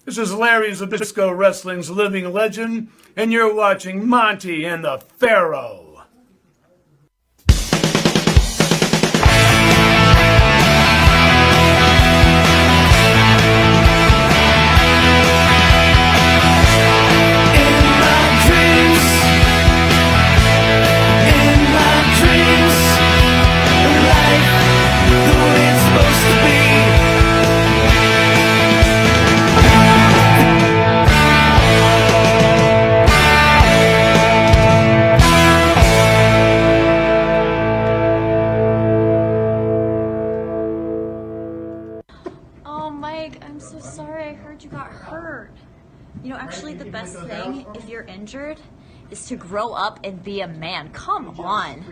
This is Larry Zbyszko, wrestling's living legend, and you're watching Monty and the Pharaoh. Actually, the best thing, if you're injured, is to grow up and be a man. Come on.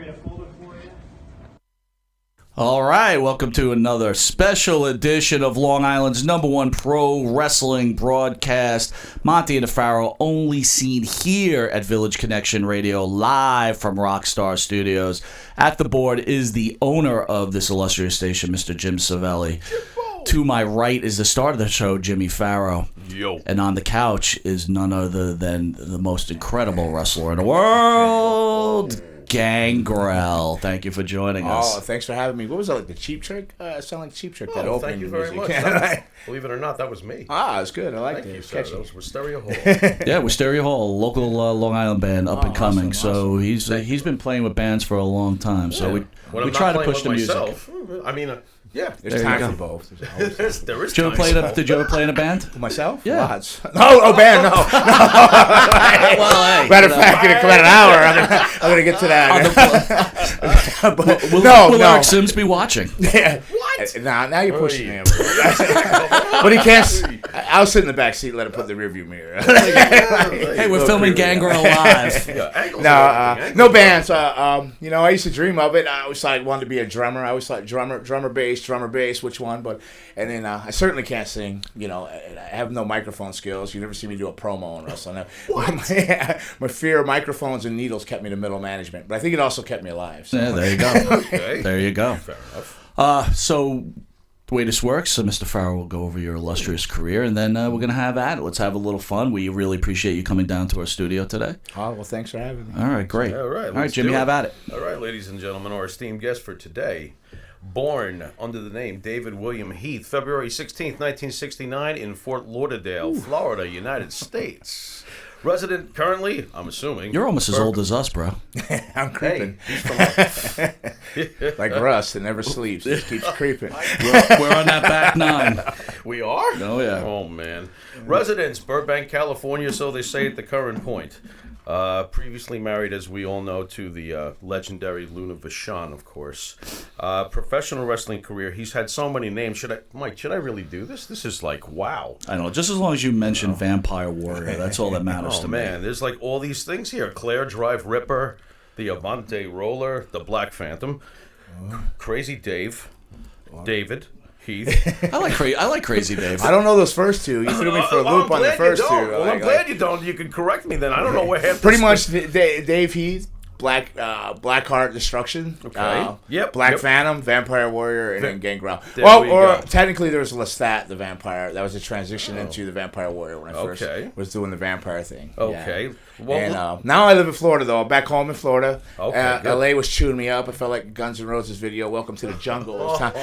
All right, welcome to another special edition of Long Island's #1 pro wrestling broadcast. Monty and the Pharaoh, only seen here at Village Connection Radio, live from Rockstar Studios. At the board is the owner of this illustrious station, Mr. Jim Savelli. To my right is the star of the show, Jimmy Pharaoh. Yo. And on the couch is none other than the most incredible wrestler in the world, Gangrel. Thank you for joining us. Oh, thanks for having me. What was that, like the Cheap Trick? It sounded like Cheap Trick, that opening thank you very music. much. Believe it or not, that was me. It's good. I liked it. Thank you, Catchy. sir. That was Wisteria Hall. Yeah, Wisteria Hall, local Long Island band, up and coming. Awesome. So he's been playing with bands for a long time. So we When try I'm to not push the playing with music. myself, I mean, yeah. There's time for both. There is Did you ever time. did you ever play in a band? Myself? Yeah. Lots. Band, no. Well, hey, Matter of fact, in about an hour, I'm gonna get to that. Will Eric Sims be watching? Yeah. What? Now you're pushing him. But he can't. I'll sit in the back seat, let him put the rearview mirror. Hey, we're filming Gangrel live. No bands. I used to dream of it. I always thought I wanted to be a drummer. I always thought drummer bass, which one? And then I certainly can't sing. I have no microphone skills. You never see me do a promo on wrestling. My fear of microphones and needles kept me to middle management, but I think it also kept me alive. So. Yeah, there you go. Okay. There you go. Fair enough. So the way this works, Mr. Pharaoh will go over your illustrious career, and then we're going to have at it. Let's have a little fun. We really appreciate you coming down to our studio today. Oh, well, thanks for having me. All right, great. All right, All right, Jimmy, have at it. All right, ladies and gentlemen, our esteemed guest for today, born under the name David William Heath, February 16th, 1969, in Fort Lauderdale, Florida, United States. Resident currently, I'm assuming. You're almost as old as us, bro. I'm creeping. Hey, he's from Like Russ, it never sleeps. It just keeps creeping. We're on that back nine. We are? Oh, yeah. Oh, man. Residence, Burbank, California, so they say at the current point. Previously married, as we all know, to the legendary Luna Vachon, of course. Professional wrestling career. He's had so many names. Mike, should I really do this? This is like, wow. I know. Just as long as you mention Vampire Warrior, that's all that matters to me. Oh, man. There's like all these things here. Claire Drive Ripper, the Avante Roller, the Black Phantom, Crazy Dave, David, Heath. I like Crazy Dave. I don't know those first two. You threw me for a loop on the first two. Well, I'm glad you don't. You can correct me then. I don't know where half Pretty much Dave Heath, Blackheart Destruction. Okay. Yep. Black Phantom, Vampire Warrior, and then Gangrel. Go. Technically there was Lestat, the vampire. That was a transition into the Vampire Warrior when I first was doing the vampire thing. Okay. Yeah. Well, And now I live in Florida, though. Back home in Florida. Okay, good. LA was chewing me up. I felt like Guns N' Roses video, Welcome to the Jungle. It was time.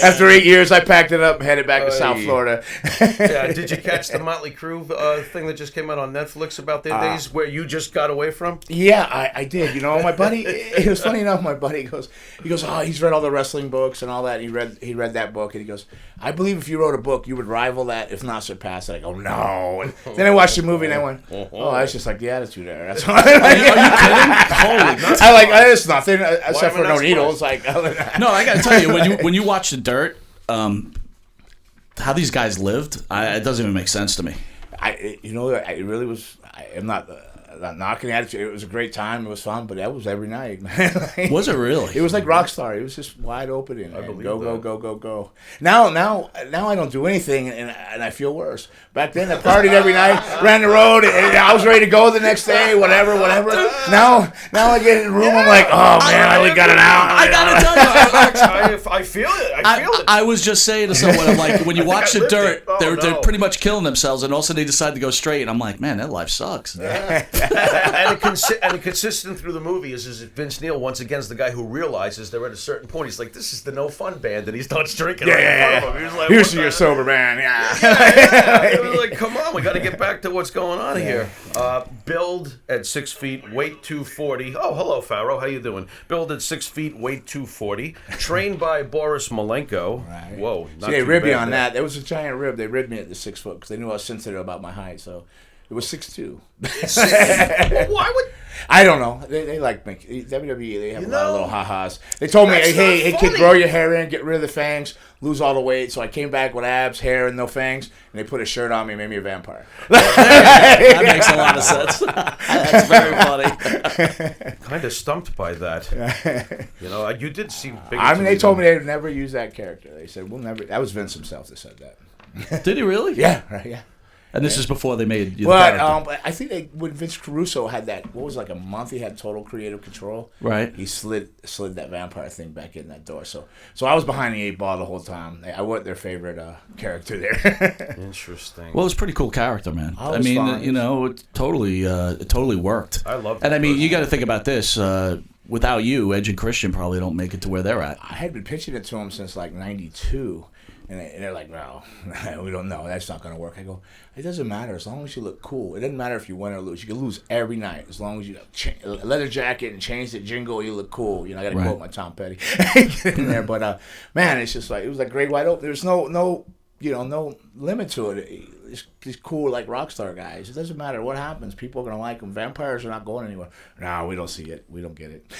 After 8 years, I packed it up and headed back to South Florida. yeah. Did you catch the Motley Crue thing that just came out on Netflix about their days where you just got away from? Yeah, I did. My buddy, it was funny enough, my buddy goes, oh, he's read all the wrestling books and all that. And he read that book, and he goes, I believe if you wrote a book, you would rival that, if not surpass it. I go, no. And then I watched the movie, and I went, oh, that's just like the Attitude Era. That's why. Are you kidding? Holy nuts. It's nothing except for no needles. Like, no, I got to tell you, when you watch The Dirt, how these guys lived, it doesn't even make sense to me. It really was. I'm not knocking the attitude. It was a great time. It was fun, but that was every night, man. Was it really? It was like Rockstar. It was just wide open. And, believe go, that. go. Now I don't do anything, and I feel worse. Back then, I partied every night, ran the road, and I was ready to go the next day, whatever. Now I get in the room, I'm like, oh man, I only got an hour. I gotta tell you, I feel it. I feel it. I was just saying to someone, I'm like, when you watch I The lived Dirt, it. Oh, they're no. pretty much killing themselves, and all of a sudden they decide to go straight, and I'm like, man, that life sucks. and consistent through the movie is Vince Neil once again is the guy who realizes they're at a certain point. He's like, this is the no fun band, and he starts drinking. right in front of him. He was like, Here's what to your the- sober man. Yeah. It was like, come on, we got to get back to what's going on here. Build at 6 feet, weight 240. Oh, hello, Pharaoh. How you doing? Build at 6 feet, weight 240. Trained by Boris Malenko. Right. Whoa, not See, they too ribbed me bad on there. that. There was a giant rib. They ribbed me at the 6 foot because they knew I was sensitive about my height. So it was 6'2". Well, why would? I don't know. They like me. WWE, they have a lot of little ha-has. They told me, That's hey, not kid, funny. grow your hair in, get rid of the fangs, lose all the weight. So I came back with abs, hair, and no fangs, and they put a shirt on me and made me a vampire. That makes a lot of sense. That's very funny. Kind of stumped by that. You know, you did seem big. I mean, they told me they'd never use that character. They said, we'll never. That was Vince himself that said that. Did he really? Yeah, right, yeah. And this is before they made you the But character. I think when Vince Caruso had that, what was it, like a month, he had total creative control. Right. He slid that vampire thing back in that door. So I was behind the 8 ball the whole time. I wasn't their favorite character there. Interesting. Well, it was a pretty cool character, man. Oh, it I was mean, fun. you know, it totally worked. I loved And it I mean, you got to personally. think about this. Without you, Edge and Christian probably don't make it to where they're at. I had been pitching it to them since like '92, and they're like, "No, we don't know. That's not going to work." I go, "It doesn't matter as long as you look cool. It doesn't matter if you win or lose. You can lose every night as long as you have leather jacket and change the jingle. You look cool. You know, I got to Right. quote my Tom Petty Get in there, but man, it's just like it was like great wide open. There's no no limit to it. These cool like rock star guys. It doesn't matter what happens. People are gonna like them. Vampires are not going anywhere. No, we don't see it. We don't get it.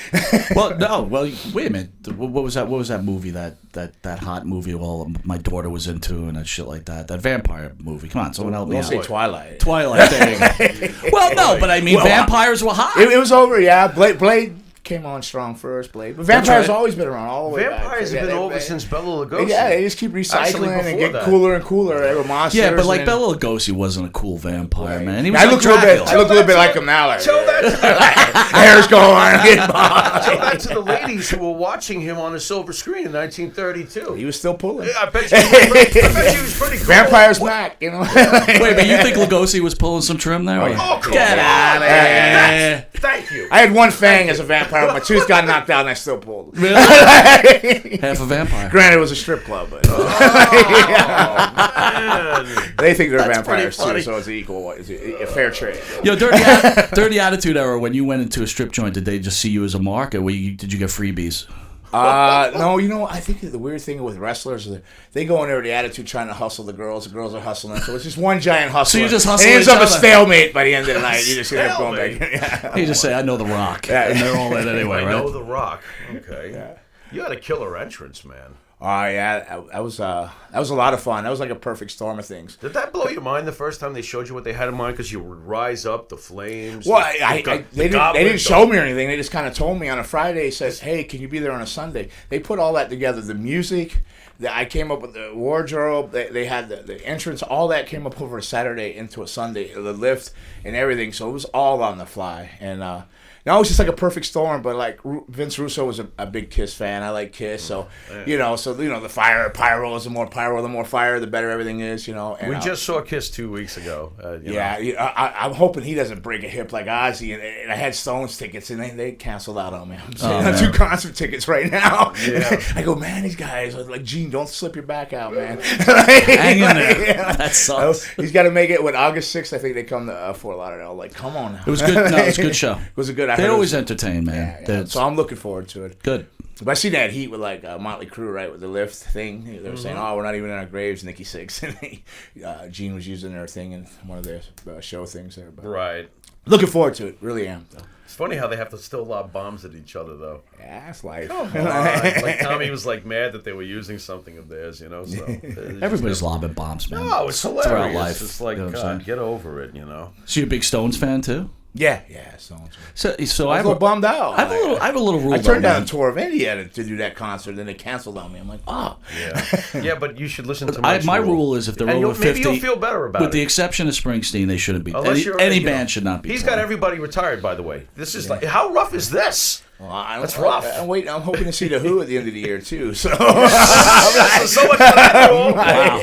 Well, no. Well, wait a minute. What was that? What was that movie? That hot movie all my daughter was into and that shit like that. That vampire movie. Come on, someone help me Don't out. say Twilight. Twilight. There you go. Well, no, but I mean, Well, vampires were hot. It was over, yeah. Blade came on strong first, Blade. But vampires right. always been around all the way back. Vampires So, have yeah, been over since Bela Lugosi. Yeah, they just keep Actually, recycling and before get that. cooler and cooler. They were monsters. Yeah, but like and- Bela Lugosi wasn't a cool vampire, man. He was I like look a little bit. Dracula. I look a little bit like him now. Like, Tell that to hair's going. I'm getting bald. Tell that to the ladies who were watching him on a silver screen in 1932. He was still pulling. I bet you he was pretty cool. Vampires Mac, you know. Wait, but you think Lugosi was pulling some trim there? Oh, come Get on. out of here. Thank you. I had one fang as a vampire. My tooth got knocked out, and I still pulled. Really? Half a vampire. Granted, it was a strip club, but they think they're vampires pretty funny. too, so it's equal. It's a fair trade. Yo, during the Attitude Era, when you went into a strip joint, did they just see you as a mark, or did you get freebies? No, you know, I think the weird thing with wrestlers is they go in there with the attitude trying to hustle the girls. The girls are hustling, so it's just one giant hustle. So you just and hustle it ends each up a other. stalemate by the end of the night. You just end up going back. Stalemate? Yeah. You just say, "I know the Rock," Yeah. and they're all in anyway, I know right? The Rock. Okay. Yeah. You had a killer entrance, man. Oh yeah, that was a lot of fun. That was like a perfect storm of things. Did that blow your mind the first time they showed you what they had in mind? Because you would rise up, the flames. Well, the they didn't show me or anything. They just kind of told me on a Friday. Says, "Hey, can you be there on a Sunday?" They put all that together. The music, I came up with the wardrobe. They had the entrance. All that came up over a Saturday into a Sunday. The lift and everything. So it was all on the fly. And now it's just like a perfect storm. But like Vince Russo was a big Kiss fan. I like Kiss. So the pyro is the more fire, the better everything is. You know. And, We just saw Kiss 2 weeks ago. I'm hoping he doesn't break a hip like Ozzy. And I had Stones tickets, and they canceled out on me. I'm sitting on 2 concert tickets right now. Yeah. I go, man, these guys are like, Gene, don't slip your back out, man. Hang in there. Yeah. That sucks. He's got to make it. With August 6th, I think they come to Fort Lauderdale. Like, come on now. It was good. No, it was a good show. It was a good. I They heard it always was- entertain, man. Yeah. That's So I'm looking forward to it. good. But I seen that heat with like Motley Crue, right, with the lift thing. They were saying, "Oh, we're not even in our graves." Nikki Sixx and Gene was using their thing in one of their show things there. But Right. looking forward to it, really am. Though. It's funny how they have to still lob bombs at each other, though. Yeah, that's life. Like Tommy was like mad that they were using something of theirs, you know. So Everybody's lobbing bombs, man. No, it's hilarious. Throughout life. It's like, You know what I'm saying? God, get over it, you know. So you a big Stones fan too? Yeah. So So I I was a little bummed out. I have a little rule. I turned though, down man. a tour of India to do that concert, then they canceled on me. I'm like, oh. Yeah, but you should listen to Mike's My rule is if they're over 50, maybe you'll feel better about with it. the exception of Springsteen, they shouldn't be. Unless you're, any you know, band should not be. He's touring. got everybody retired, by the way. This is like, how rough is this? Well, That's rough. I'm hoping to see the Who at the end of the year too. So, So much for that, Joel. Wow.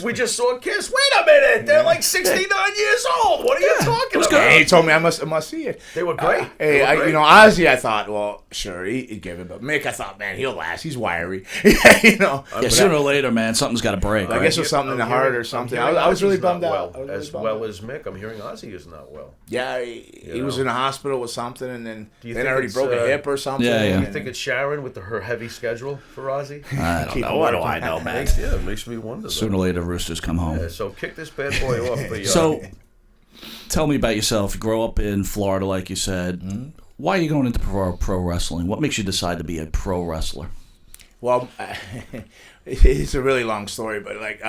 We just saw Kiss. Wait a minute, they're like 69 years old. What are you talking about? He told me I must see it. They were great. Hey, They were great. Ozzy, I thought, well, sure, he'd give it, but Mick, I thought, man, he'll last. He's wiry, Yeah, sooner or later, man, something's got to break. I right? guess it was something in the heart or something. I was really bummed out. As well as Mick, I'm hearing Ozzy is not well. Yeah, he was in the hospital with something, and then Do you then think already it's, broke a hip or something. Yeah, yeah. You think it's Sharon with her heavy schedule for Ozzy? I don't know. What do I know, man? It makes me wonder. Sooner or later, Roosters come home. Yeah, so kick this bad boy off. So, tell me about yourself. You grow up in Florida, like you said. Mm-hmm. Why are you going into pro wrestling? What makes you decide to be a pro wrestler? Well, it's a really long story, but like,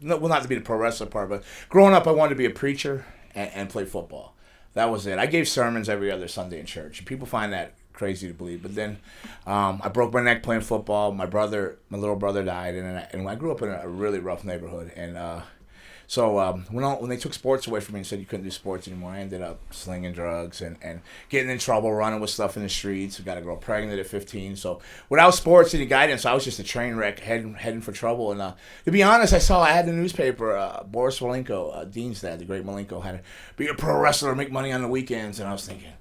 not to be the pro wrestler part, but growing up, I wanted to be a preacher and play football. That was it. I gave sermons every other Sunday in church. People find that crazy to believe, but then I broke my neck playing football. My little brother died, and I grew up in a really rough neighborhood, and so when they took sports away from me and said you couldn't do sports anymore, I ended up slinging drugs and getting in trouble, running with stuff in the streets. I got a girl pregnant at 15. So without sports and guidance, I was just a train wreck heading for trouble. And to be honest, I had the newspaper, Boris Malenko, Dean's dad, the great Malenko, had to be a pro wrestler, make money on the weekends. And I was thinking,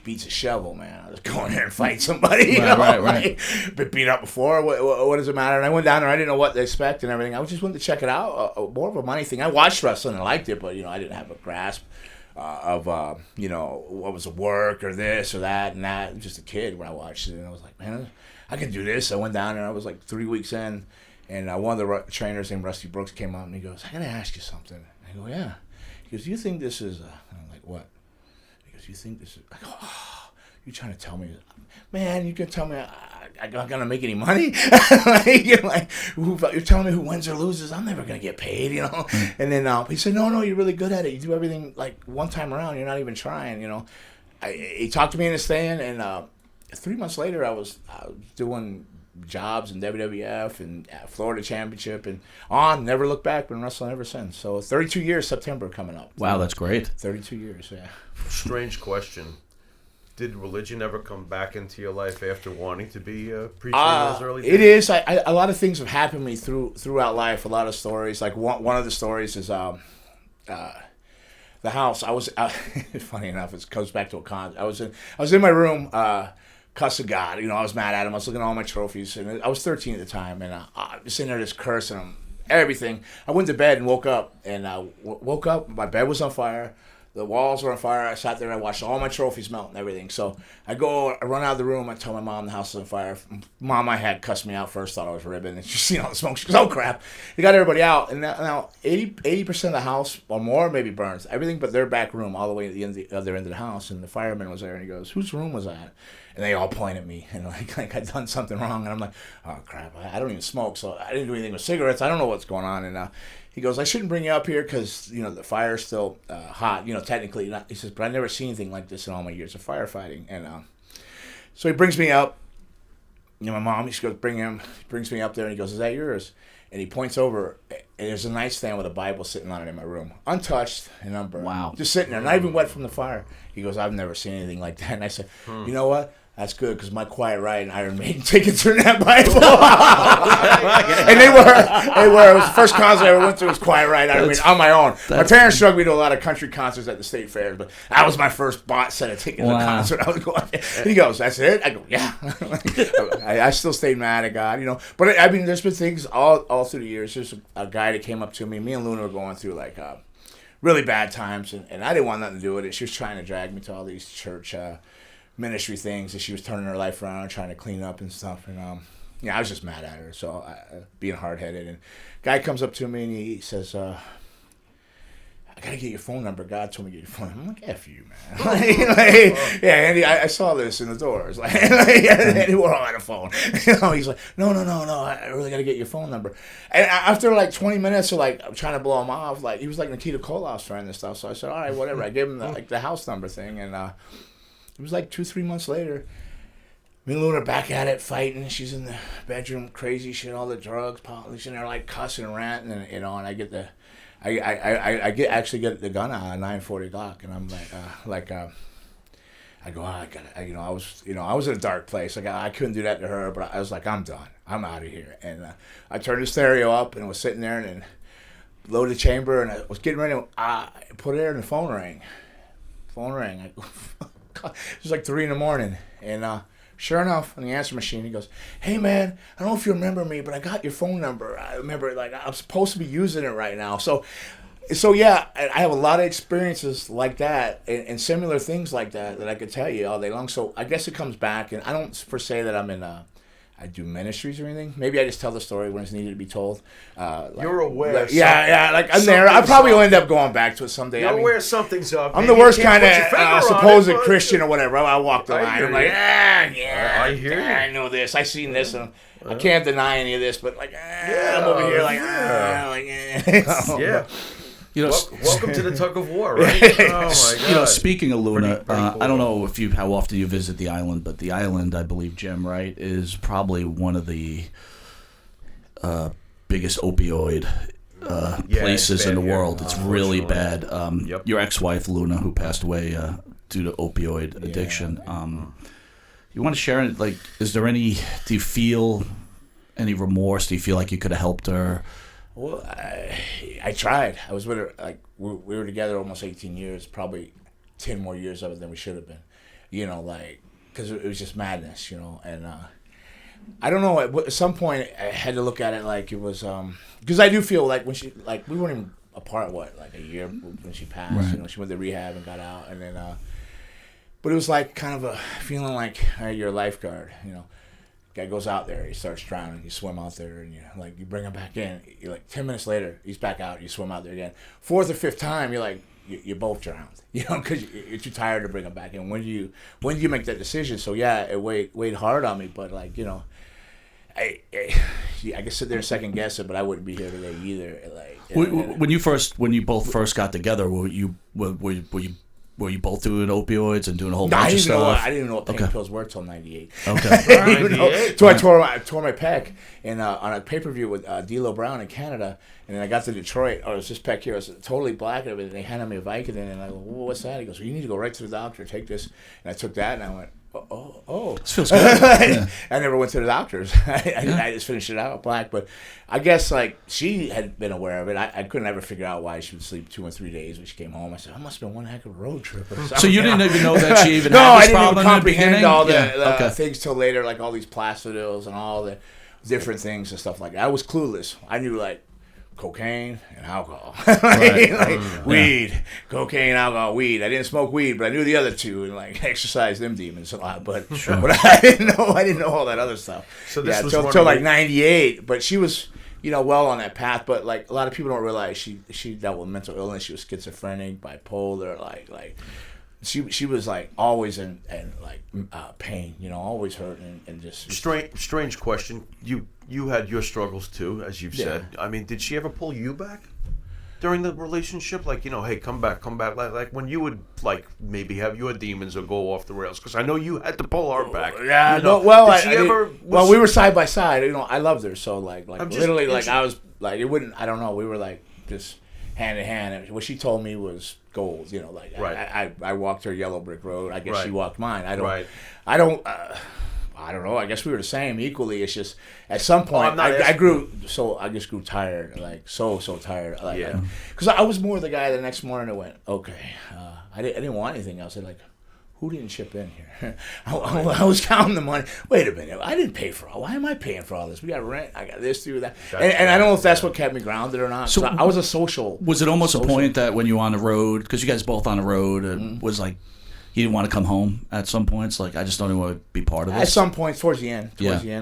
beats a shovel, man. I'll just go in there and fight somebody. Right. Been beat up before. What does it matter? And I went down there. I didn't know what to expect and everything. I just wanted to check it out. More of a money thing. I watched wrestling and liked it, but I didn't have a grasp of what was the work or this or that and that. I was just a kid when I watched it, and I was like, man, I can do this. I went down there. I was like 3 weeks in, and one of the trainers named Rusty Brooks came out and he goes, "I gotta ask you something." I go, "Yeah." He goes, "Do you think this is?" And I'm like, "What?" You think this is? I go, "Oh, you trying to tell me, man? You can tell me I'm not gonna make any money? You're telling me who wins or loses? I'm never gonna get paid, And then he said, no, you're really good at it. You do everything like one time around. You're not even trying, He talked to me into staying, and 3 months later, I was doing jobs in WWF and Florida Championship and never looked back. Been wrestling ever since. So 32 years, September coming up. Wow, that's great. 32 years, yeah. Strange question. Did religion ever come back into your life after wanting to be a preacher in those early days? It is. A lot of things have happened to me throughout life. A lot of stories. Like one of the stories is the house. I was funny enough. It goes back to a con. I was in my room. Cussing God, I was mad at him. I was looking at all my trophies, and I was 13 at the time, and I was sitting there just cursing him, everything. I went to bed and woke up, and woke up. My bed was on fire, the walls were on fire. I sat there and I watched all my trophies melt and everything. So I run out of the room. I tell my mom the house is on fire. Mom, I had cussed me out first, thought I was ribbing, and she seen all the smoke. She goes, "Oh crap!" They got everybody out, and now 80% of the house or more maybe burns, everything but their back room all the way to the other end of the house. And the fireman was there, and he goes, "Whose room was that?" And they all point at me, and like I'd done something wrong. And I'm like, "Oh crap! I don't even smoke, so I didn't do anything with cigarettes. I don't know what's going on." And he goes, "I shouldn't bring you up here because the fire's still hot. Technically not." He says, "But I've never seen anything like this in all my years of firefighting." And so he brings me up. My mom, he brings me up there, and he goes, "Is that yours?" And he points over, and there's a nightstand with a Bible sitting on it in my room, untouched and unburned. Wow! Just sitting there, not even wet from the fire. He goes, "I've never seen anything like that." And I said, "You know what? That's good because my Quiet Riot and Iron Maiden tickets are in that Bible." And they were. It was the first concert I ever went to was Quiet Riot and Iron Maiden on my own. My parents drugged me to a lot of country concerts at the state fairs, but that was my first bought set of tickets to a concert I was going to. And he goes, "That's it?" I go, "Yeah." I still stayed mad at God, But I mean, there's been things all through the years. There's a guy that came up to me. Me and Luna were going through like really bad times, and I didn't want nothing to do with it. She was trying to drag me to all these church ministry things, and she was turning her life around and trying to clean up and stuff. And I was just mad at her, so being hard-headed. And guy comes up to me and he says, gotta get your phone number. God told me to get your phone number. I'm like, F you, man. Yeah, Andy, I saw this in the doors. Like, Andy, we're all on the phone. He's like, no, I really gotta get your phone number. And after like 20 minutes of like trying to blow him off, like he was like Nikita Koloff's friend and stuff. So I said, all right, whatever. I gave him the house number thing, and it was like 2-3 months later. Me and Luna are back at it, fighting. She's in the bedroom, crazy shit, all the drugs, polishing. They're like cussing and ranting, and and I get the. I actually get the gun out at 9:40 Glock, and I'm like, I go, I was in a dark place. Like I couldn't do that to her, but I was like, I'm done. I'm out of here. And I turned the stereo up and was sitting there and then loaded the chamber, and I was getting ready to put it there, and the phone rang. It was like 3 a.m, and sure enough, on the answer machine, he goes, "Hey man, I don't know if you remember me, but I got your phone number. I remember, like, I'm supposed to be using it right now." So yeah, I have a lot of experiences like that and similar things like that I could tell you all day long. So I guess it comes back, and I don't per se that I'm in I do ministries or anything. Maybe I just tell the story when it's needed to be told. You're aware. Like I'm there. I probably will end up going back to it someday. You're aware something's up. I'm the worst kind of supposed Christian or whatever. I walk the line. I'm like, I hear you. I know this. I seen this. And I can't deny any of this, but like, I'm over here like, yeah. You know, welcome to the tug of war, right? Oh my God. You know, speaking of Luna, Pretty cool. I don't know how often you visit the island, but the island, I believe, Jim, right, is probably one of the biggest opioid places in the world. It's really bad. Your ex-wife Luna, who passed away due to opioid addiction. You want to share it? Like, is there any? Do you feel any remorse? Do you feel like you could have helped her? Well, I tried. I was with her, like, we were together almost 18 years, probably 10 more years of it than we should have been, like, because it was just madness, and I don't know, at some point I had to look at it like it was, because I do feel like when she, like, we weren't even apart, like a year when she passed, Right. She went to rehab and got out, and then, but it was like kind of a feeling like you're a lifeguard, Guy goes out there, he starts drowning, you swim out there, and you bring him back in. You're like 10 minutes later, he's back out, you swim out there again. 4th or 5th time, you're like, you're both drowned, because you're too tired to bring him back in. When do you make that decision? So yeah, it weighed hard on me, but like, I could sit there and second guess it, but I wouldn't be here today either. Like, When you both first got together, were you both doing opioids and doing a whole bunch of stuff? I didn't even know what pain pills were till '98. Okay. So I tore my pec on a pay-per-view with D'Lo Brown in Canada, and then I got to Detroit. Oh, it was this pec here. It was totally black and everything. They handed me a Vicodin, and I go, well, "What's that?" He goes, "Well, you need to go right to the doctor. Take this." And I took that, and I went, "Oh, This feels good. Yeah. I never went to the doctors. I just finished it out black. But I guess like she had been aware of it. I couldn't ever figure out why she would sleep 2 or 3 days when she came home. I said, I must have been one heck of a road trip or something. So you didn't even know that she even no, had I this didn't even problem in the comprehend beginning? all the Yeah. things till later, like all these plastidils and all the different things and stuff like that. I was clueless. I knew like cocaine and alcohol, weed, cocaine, alcohol, weed. I didn't smoke weed, but I knew the other two and like exercise them demons a lot. But I didn't know all that other stuff. So this was till like '98. But she was, well on that path. But like a lot of people don't realize she dealt with mental illness. She was schizophrenic, bipolar, like. She was like always in pain, always hurting and just strange question. You had your struggles too, as you've said. I mean, did she ever pull you back during the relationship? Like, hey, come back. Like when you would like maybe have your demons or go off the rails? Because I know you had to pull her back. Yeah, we were side by side. I loved her, so like literally, like I was like it wouldn't. I don't know. We were like just hand in hand. What she told me was gold. Right. I walked her yellow brick road. I guess she walked mine. I don't. Right. I don't know. I guess we were the same equally. It's just at some point I grew. So I just grew tired. Like so tired. Because I was more the guy the next morning that went, okay. I didn't want anything else. Like, who didn't chip in here? I was counting the money. Wait a minute. I didn't pay for all. Why am I paying for all this? We got rent. I got this, do that. And I don't know if that's what kept me grounded or not. So I was a social. Was it almost a point that when you were on the road, because you guys both on the road, it was like you didn't want to come home at some points? Like, I just don't even want to be part of this? At some point, towards the end,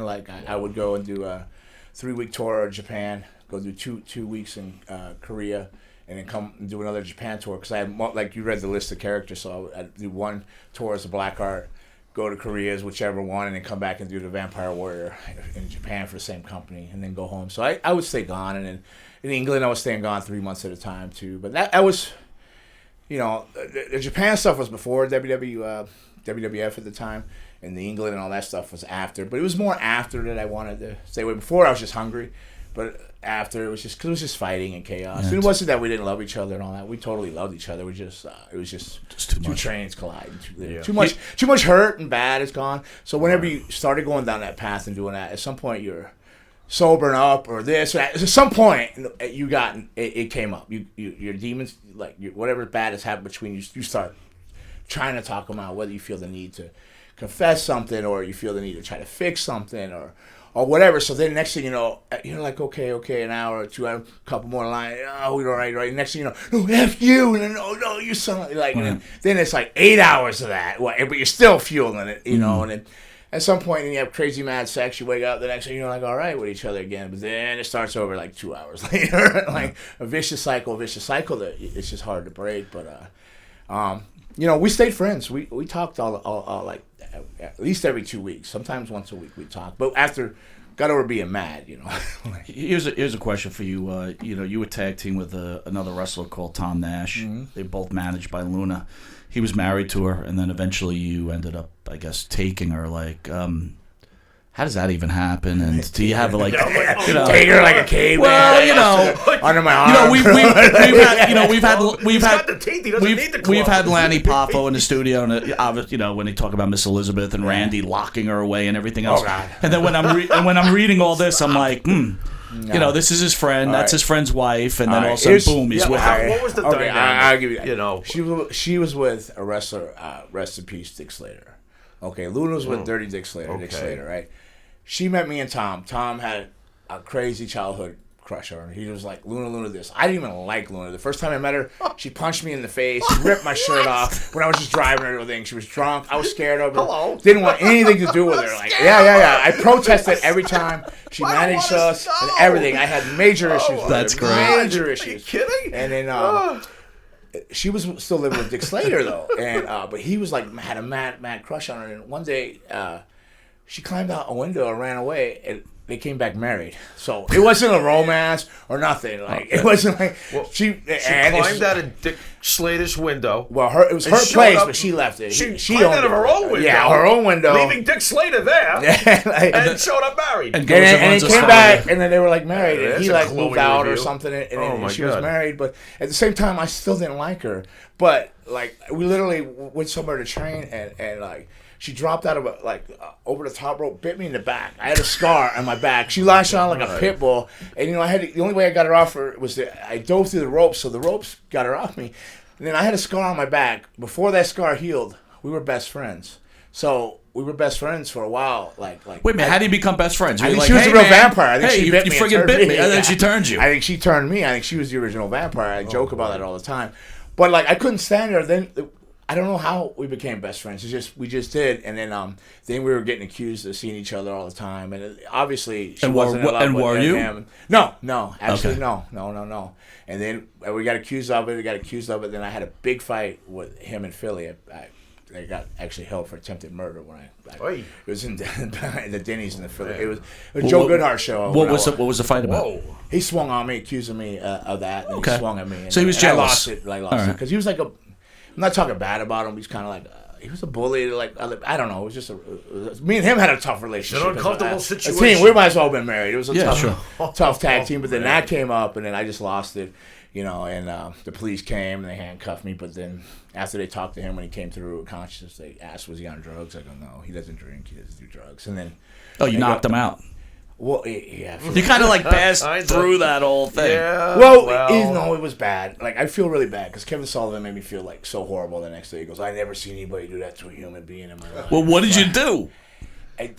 like I would go and do a 3-week tour of Japan, go do two weeks in Korea, and then come and do another Japan tour because I had like you read the list of characters, so I'd do one tour as a Blackheart, go to Korea's whichever one, and then come back and do the Vampire Warrior in Japan for the same company, and then go home. So I would stay gone, and then in England I was staying gone 3 months at a time too. But that was, the Japan stuff was before WWF at the time, and the England and all that stuff was after. But it was more after that I wanted to stay away. Before I was just hungry, but after it was just because it was just fighting and chaos. And it wasn't that we didn't love each other and all that. We totally loved each other. We just it was just two trains colliding. Too much hurt and bad is gone. So whenever you started going down that path and doing that, at some point you're sobering up or this or that. At some point it came up. Your demons, like whatever bad has happened between you, you start trying to talk them out. Whether you feel the need to confess something or you feel the need to try to fix something or whatever. So then next thing you know, you're like, okay, an hour or two, a couple more lines. Oh, we're all right. Next thing you know, no, F you. And then, no, you son. Like, and then it's like 8 hours of that. But you're still fueling it, And then at some point, you have crazy mad sex. You wake up the next day, you're like, all right with each other again. But then it starts over like 2 hours later. Like a vicious cycle that it's just hard to break. But, we stayed friends. We talked all like, at least every 2 weeks, sometimes once a week we talk. But after got over being mad, Here's a question for you. You were tag team with another wrestler called Tom Nash. Mm-hmm. They both managed by Luna. He was married to her, and then eventually you ended up, I guess, taking her. Like, how does that even happen? And do you have take her like a caveman? Well, under my arm. We've had Lanny Poffo in the studio, and when they talk about Miss Elizabeth and Randy locking her away and everything else. Oh, God. And then when I'm reading all this, I'm like, this is his friend. That's his friend's wife, and then all of a sudden, boom, he's with her. What was the dynamic? I'll give you that. She was with a wrestler. Rest in peace, Dick Slater. Okay, Luna was with Dirty Dick Slater. Okay. Dick Slater, right? She met me and Tom. Tom had a crazy childhood crush on her. He was like, Luna this. I didn't even like Luna. The first time I met her, she punched me in the face, ripped my shirt off when I was just driving her to a thing. She was drunk. I was scared of her. Hello? Didn't want anything to do with her. Like, yeah. I protested every time she managed us and everything. I had major issues with her. That's great. Major issues. Are you kidding? And then she was still living with Dick Slater though, and but he was like had a mad crush on her. And one day, she climbed out a window and ran away, and they came back married. So it wasn't a romance or nothing. Like it wasn't like she climbed out of Dick Slater's window. Well, it was her place, but she left it. She climbed out of her own window. Yeah, her own window, leaving Dick Slater there, and showed up married. And they came back, and then they were like married, and he like moved out or review. something, and she was married. But at the same time, I still didn't like her. But like we literally went somewhere to train, and like. She dropped out of over the top rope, bit me in the back. I had a scar on my back. She lashed on like a pit bull, and the only way I got her off her was that I dove through the ropes, so the ropes got her off me. And then I had a scar on my back. Before that scar healed, we were best friends. So we were best friends for a while. Wait a minute, how do you become best friends? I think she was a real vampire. I think she you bit me. You friggin' bit me, and then she turned you. I think she turned me. I think she was the original vampire. I joke about that all the time. But I couldn't stand her. Then I don't know how we became best friends. We just did, and then we were getting accused of seeing each other all the time, and obviously she wasn't in love with him. No, absolutely no. And then we got accused of it. Then I had a big fight with him in Philly. I got actually held for attempted murder when it was in the Denny's in the Philly. It was a Joe Goodhart show. What was the fight about? Whoa. He swung on me, accusing me of that. And he swung at me. So he was jealous. I lost it because he was like I'm not talking bad about him. He's kind of he was a bully. I don't know. It was just me and him had a tough relationship. An uncomfortable situation. We might as well have been married. It was a tough tag team. But then that came up, and then I just lost it. And the police came and they handcuffed me. But then after they talked to him when he came through consciousness, they asked, was he on drugs? I go, no, he doesn't drink. He doesn't do drugs. And then you knocked him out. Well, yeah. You kind of passed through that whole thing. Yeah. Well, it was bad. I feel really bad because Kevin Sullivan made me feel so horrible the next day. He goes, I never seen anybody do that to a human being in my life. Well, what did you do?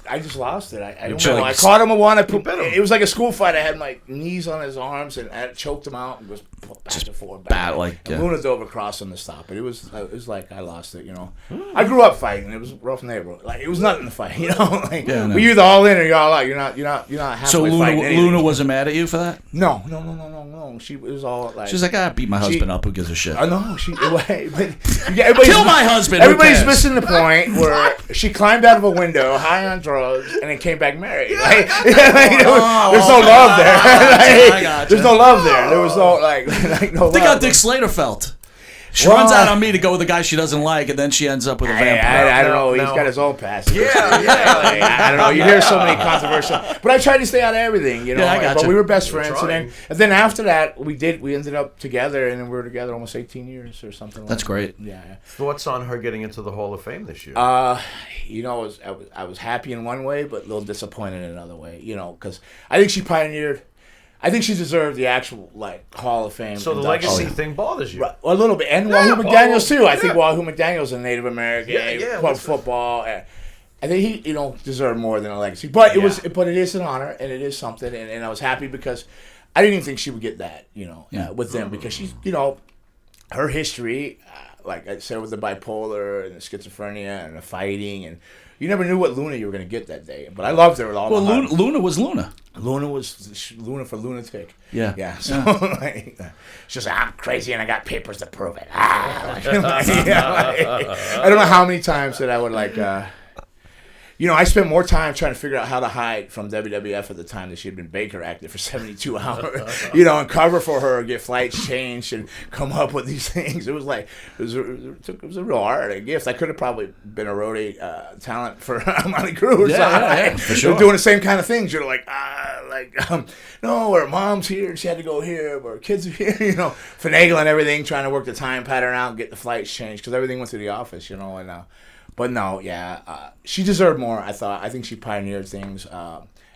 I just lost it. I don't Sure, know. like, I caught him a one. bit him. It was like a school fight. I had my knees on his arms and I choked him out and was back and forth. bat, like, and yeah. Luna dove across on the stop. But it was like I lost it. I grew up fighting. It was a rough neighborhood. Like it was nothing to fight. Like Yeah, I know. you're either all in or you're all out. You're not halfway So fighting anything. Luna wasn't mad at you for that? No. She was all like. She's like, beat my husband up. Who gives a shit? No, she. But, Kill my husband. Who Everybody's cares? missing the point where she climbed out of a window, high on drugs, and then came back married. Like, there's no love there. I gotcha. There's no love there. There was no no Think love. how Dick Slater felt. She Well, runs out on me to go with a guy she doesn't like, and then she ends up with a vampire. I don't know. No. He's got his own past. Yeah. I don't know. You hear so many controversial, but I tried to stay out of everything. Yeah, I gotcha. But we were best You were friends, trying. and then after that, we ended up together, and then we were together almost 18 years or something. That's great. Yeah. Thoughts on her getting into the Hall of Fame this year? I was happy in one way, but a little disappointed in another way. Because I think she pioneered. I think she deserved the actual Hall of Fame. so the induction. legacy thing bothers you? Right, a little bit, and Wahoo Paul, McDaniel's too. I think yeah. Wahoo McDaniel's a Native American, Yeah, club what's football. I think he, deserved more than a legacy. But Yeah. but it is an honor and it is something, and I was happy because I didn't even think she would get that, with them because she's, her history, like I said, with the bipolar and the schizophrenia and the fighting, and you never knew what Luna you were going to get that day. But I loved her with all Well, my heart. Luna was Luna. Luna was Luna for lunatic. Yeah. Yeah. So she's like, I'm crazy and I got papers to prove it. I don't know how many times that I would I spent more time trying to figure out how to hide from WWF at the time that she had been Baker active for 72 hours, and cover for her, get flights changed, and come up with these things. It was like it was a real art, a gift. I could have probably been a roadie talent for Motley Crue or something. For sure. Doing the same kind of things. You're like, no, her mom's here and she had to go here, but her kids are here, finagling everything, trying to work the time pattern out and get the flights changed because everything went to the office, and. But no, she deserved more. I think she pioneered things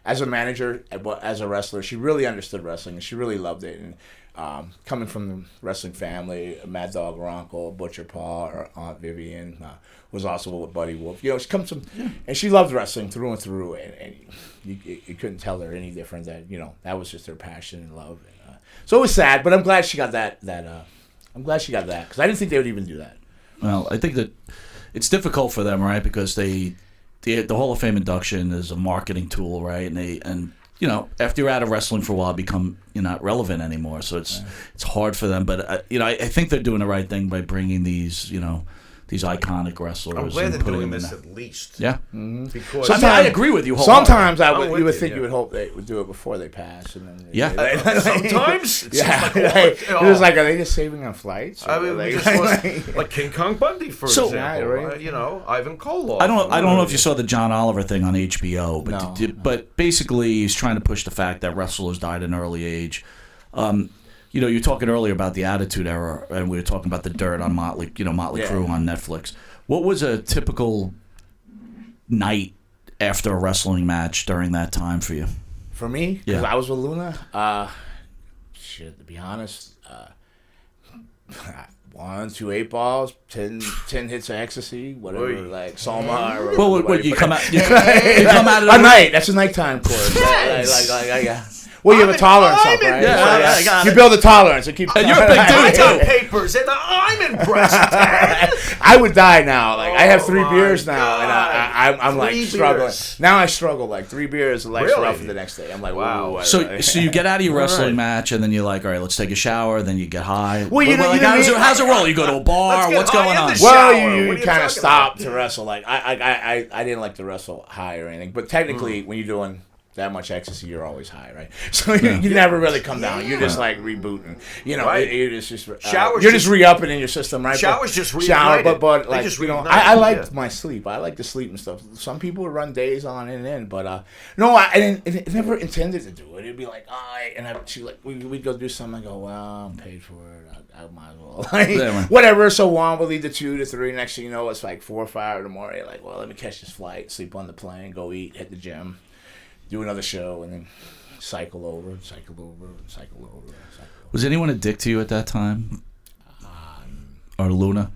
as a manager, as a wrestler. She really understood wrestling and she really loved it. And coming from the wrestling family, Mad Dog, her uncle, Butcher Paul, her aunt Vivian was also with Buddy Wolf. She comes from, and she loved wrestling through and through. And you couldn't tell her any different. That that was just her passion and love. And, so it was sad, but I'm glad she got that. I'm glad she got that because I didn't think they would even do that. Well, I think that it's difficult for them, right? Because the Hall of Fame induction is a marketing tool, right? And after you're out of wrestling for a while, you're not relevant anymore. So it's hard for them. But I think they're doing the right thing by bringing these these iconic wrestlers. I'm glad and they're putting doing them this in at least. Yeah. Because I agree with you wholeheartedly. Sometimes I'm with you would you, think yeah. you would hope they would do it before they pass, and then Yeah. sometimes it seems yeah, like, it was like, are they just saving on flights? I Or mean, we like, just lost, like King Kong Bundy, for So- example. Yeah, right. Ivan Koloff. I don't know if you saw the John Oliver thing on HBO, but No. but basically he's trying to push the fact that wrestlers died at an early age. You were talking earlier about the Attitude Era, and we were talking about the Dirt on Motley Yeah. Crue on Netflix. What was a typical night after a wrestling match during that time for you? For me, because Yeah. I was with Luna, to be honest, 1, 2 8 balls, 10 hits of ecstasy, whatever, Oy. like Soma. Or Well, whatever. you come out, you come out of A the night. That's a nighttime course. Yeah. Well, you have a tolerance up, right? Yeah, I got you it. build a tolerance. It keeps. And you're a big I dude, got too. papers, and I'm impressed. Dad. I would die now. Like I have 3 Oh, beers my now, and I'm like 3 struggling. beers. Now I struggle. Like 3 beers, the life's Really? rough for the next day. I'm like, Wow. Ooh, So you get out of your wrestling right. match, and then you're like, all right, let's take a shower. Then you get high. Well, you know what I mean? How's it roll? You go to a bar. Let's get What's high going in on? the Well, shower. What you are you kind of talking stop about? to wrestle. Like I didn't like to wrestle high or anything, but technically, when you're doing that much ecstasy, you're always high, right? So you never really come down. You're just like rebooting. Right. You're just Showers you're just just- re-upping in your system, right? Showers just shower, reignited. but They like just I reignited, liked yeah. my sleep. I like to sleep and stuff. Some people would run days on and in, but no, I didn't. It never intended to do it. It'd be like, she like we'd go do something. I go, well, I'm paid for it. I might as well. Like, Yeah, man. whatever. So one will lead to 2 to 3. Next thing you know, it's like 4 or 5 in the morning. You're like, well, let me catch this flight, sleep on the plane, go eat, hit the gym, do another show, and then cycle over. Was anyone a dick to you at that time? Or Luna?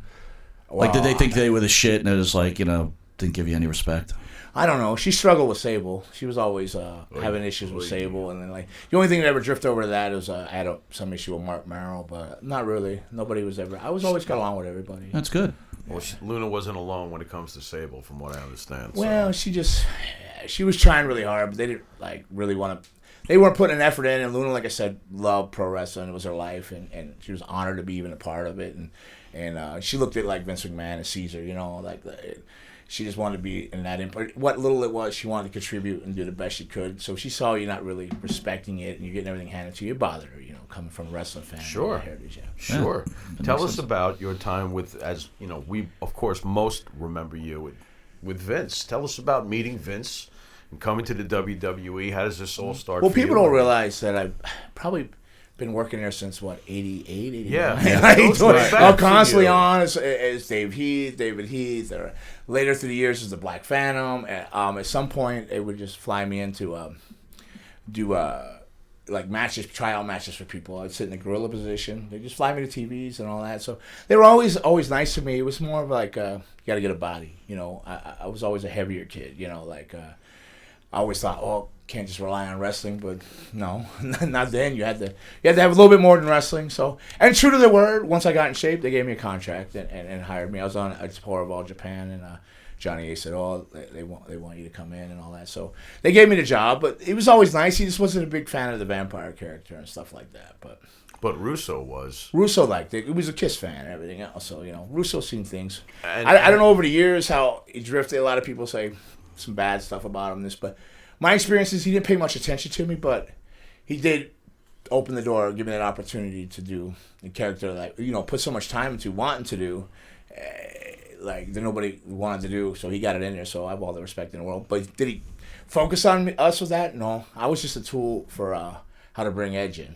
Like, did they think they were the shit and it was like, didn't give you any respect? I don't know. She struggled with Sable. She was always having issues with Sable, and then like the only thing that ever drifted over to that was I had some issue with Mark Merrill, but not really. Nobody was ever. I was always got along with everybody. That's good. Well, Luna wasn't alone when it comes to Sable, from what I understand. Well, she was trying really hard, but they didn't like really want to. They weren't putting an effort in, and Luna, like I said, loved pro wrestling. It was her life, and she was honored to be even a part of it. And she looked at like Vince McMahon and Caesar, she just wanted to be in that input. What little it was, she wanted to contribute and do the best she could. So she saw you not really respecting it, and you're getting everything handed to you. It bothered her, coming from a wrestling family. Sure. Heritage, yeah. Sure. Yeah. Tell us about your time with, as you know, we of course most remember you with Vince. Tell us about meeting Vince and coming to the WWE. How does this all start? Well, for people you? don't realize that I've probably been working there since 88, 89. Yeah. Those way back I'm for constantly you. on as David Heath, or later through the years as the Black Phantom. At some point, they would just fly me in to do like matches, tryout matches for people. I'd sit in the gorilla position. They just fly me to TVs and all that. So they were always nice to me. It was more of like you got to get a body. I was always a heavier kid. I always thought, oh, can't just rely on wrestling, but no, not then. You had to have a little bit more than wrestling. So, and true to their word, once I got in shape, they gave me a contract and hired me. I was on a tour of all Japan, and Johnny A said, oh, they want you to come in and all that. So they gave me the job, but it was always nice. He just wasn't a big fan of the vampire character and stuff like that. But Russo was. Russo liked it. He was a Kiss fan and everything else. So, Russo seen things. And, I don't know over the years how he drifted. A lot of people say some bad stuff about him, but my experience is he didn't pay much attention to me, but he did open the door, give me that opportunity to do the character that, put so much time into wanting to do, that nobody wanted to do, so he got it in there, so I have all the respect in the world. But did he focus on us with that? No. I was just a tool for how to bring Edge in,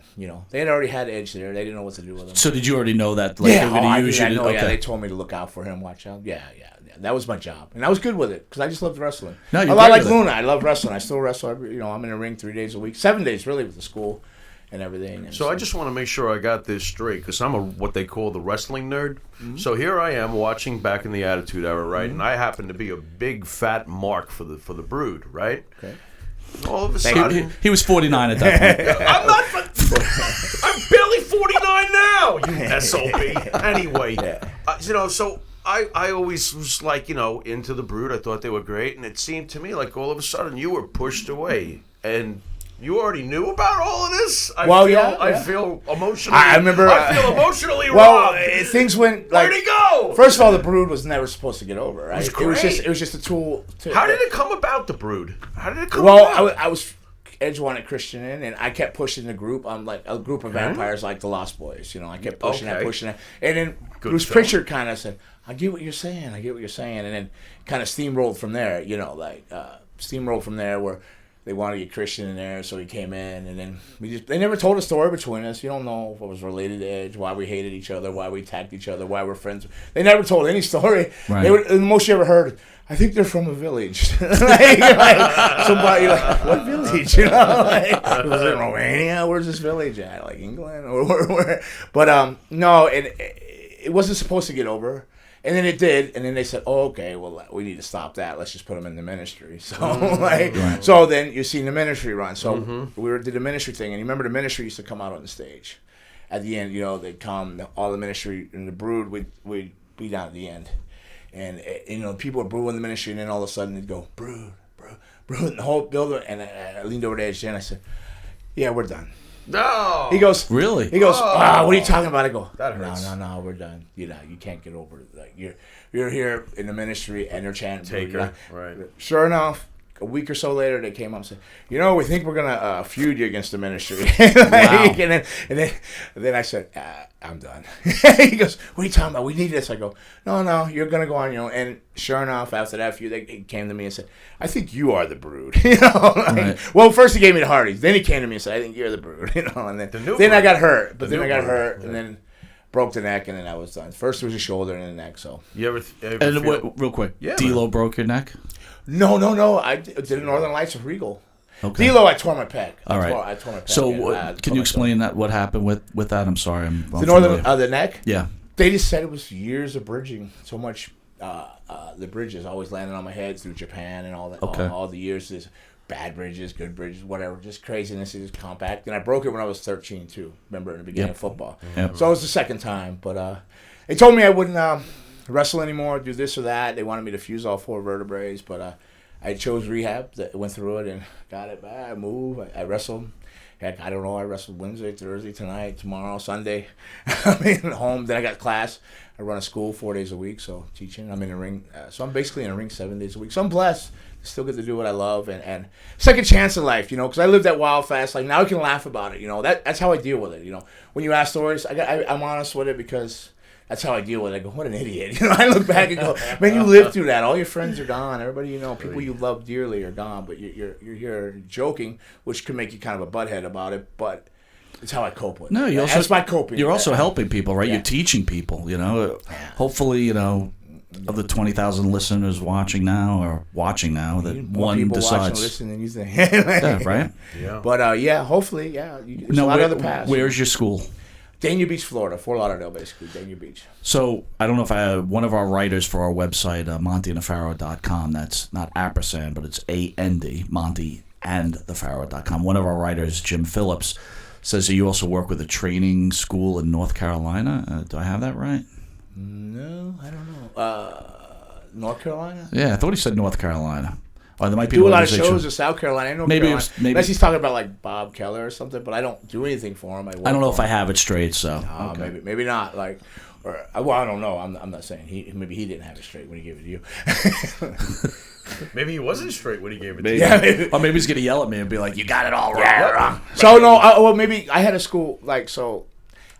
They had already had Edge there. They didn't know what to do with him. So did you already know that? Yeah, I know. Yeah, they told me to look out for him, watch out. Yeah. That was my job, and I was good with it because I just loved wrestling. No, a lot like Luna. I love wrestling. I still wrestle. I'm in the ring 3 days a week, 7 days really with the school and everything. And so I just want to make sure I got this straight, because I'm what they call the wrestling nerd. Mm-hmm. So here I am watching back in the Attitude Era, right? Mm-hmm. And I happen to be a big fat mark for the Brood, right? Okay. All of a sudden, he was 49 at that point. I'm not. I'm barely 49 now. You SOB. Anyway, so. I always was like, into the Brood. I thought they were great, and it seemed to me like all of a sudden you were pushed away, and you already knew about all of this. I feel emotionally. I remember. I feel emotionally robbed. Things went like. Where'd he go? First of all, the Brood was never supposed to get over. Right? It was great. It was just a tool. How did it come about, the Brood? How did it come about? Well, I was. Edge wanted Christian in, and I kept pushing the group. I'm like a group of vampires, like the Lost Boys. I kept pushing that, and then Bruce Pritchard kind of said, "I get what you're saying. I get what you're saying," and then kind of steamrolled from there. Steamrolled from there where they wanted to get Christian in there, so he came in, and then they never told a story between us. You don't know if it was related to Edge, why we hated each other, why we attacked each other, why we're friends. They never told any story. Right. The most you ever heard, I think they're from a village. Somebody what village? Was it Romania? Where's this village at? Like England or where? But no, it wasn't supposed to get over. And then it did, and then they said, "Oh, okay, well, we need to stop that. Let's just put them in the ministry." So, so then you seen the ministry run. So we did the ministry thing, and you remember the ministry used to come out on the stage. At the end, they'd come, all the ministry and the Brood would be down at the end, and people would brew in the ministry, and then all of a sudden they'd go Brood, and the whole building. And I leaned over to Edge, and I said, "Yeah, we're done." No. He goes, really? He goes, what are you talking about? I go, that hurts. No, we're done. You can't get over it. Like you're here in the ministry, and they're chanting. Taker, right? Sure enough, a week or so later, they came up and said, we think we're gonna feud you against the ministry. Wow. and then I said, I'm done. He goes, what are you talking about? We need this. I go, no, you're gonna go on your own. And sure enough, after that feud, they came to me and said, I think you are the Brood. Right. Well, first he gave me the Hardys. Then he came to me and said, I think you're the Brood. And then I got hurt. But then I got hurt, and then broke the neck, and then I was done. First it was the shoulder and then the neck. So you ever and real quick, D'Lo broke your neck? No. I did Northern Lights with Regal. Okay. D'Lo, I tore my pec. All right. I tore my pec. So can you explain that? What happened with that? I'm sorry. I'm the Northern the neck. Yeah. They just said it was years of bridging, so much the bridges always landed on my head through Japan and all that. Okay. All the years, there's bad bridges, good bridges, whatever, just craziness. It is compact. And I broke it when I was 13 too. Remember in the beginning of football. Yep. So it was the second time. But they told me I wouldn't wrestle anymore, do this or that. They wanted me to fuse all 4 vertebrae, but I chose rehab. Went through it and got it back. I moved. I wrestled. Heck, I don't know. I wrestled Wednesday, Thursday, tonight, tomorrow, Sunday. I'm in home. Then I got class. I run a school 4 days a week, so teaching. I'm in a ring. So I'm basically in a ring 7 days a week. So I'm blessed. I still get to do what I love. And second chance in life, because I lived that wild, fast life. Now I can laugh about it. That's how I deal with it. When you ask stories, I'm honest with it because that's how I deal with it. I go, what an idiot. I look back and go, man, you lived through that. All your friends are gone. Everybody people you love dearly are gone. But you're here joking, which can make you kind of a butthead about it. But it's how I cope with it. No, that's my coping. You're also helping people, right? Yeah. You're teaching people, Hopefully, of the 20,000 listeners watching now or watching now, that More one people decides. watching, listening than you think. Yeah, right? Yeah. But hopefully, there's a lot of other paths. Where's your school? Dania Beach, Florida, Fort Lauderdale, basically. Dania Beach. So I don't know if one of our writers for our website, MontyandThePharaoh.com, that's not ampersand, but it's AND, MontyandThePharaoh.com. One of our writers, Jim Phillips, says that you also work with a training school in North Carolina. Do I have that right? No, I don't know. North Carolina? Yeah, I thought he said North Carolina. Or there might be Do a lot of organization- shows in South Carolina. I know Maybe Carolina. maybe Unless he's talking about like Bob Keller or something, but I don't do anything for him. I don't know if I have it straight, so okay. Maybe not. I don't know. I'm not saying maybe he didn't have it straight when he gave it to you. Maybe he wasn't straight when he gave it to you. Yeah, maybe. Or maybe he's gonna yell at me and be like, "You got it all wrong." Yeah. So no, maybe I had a school I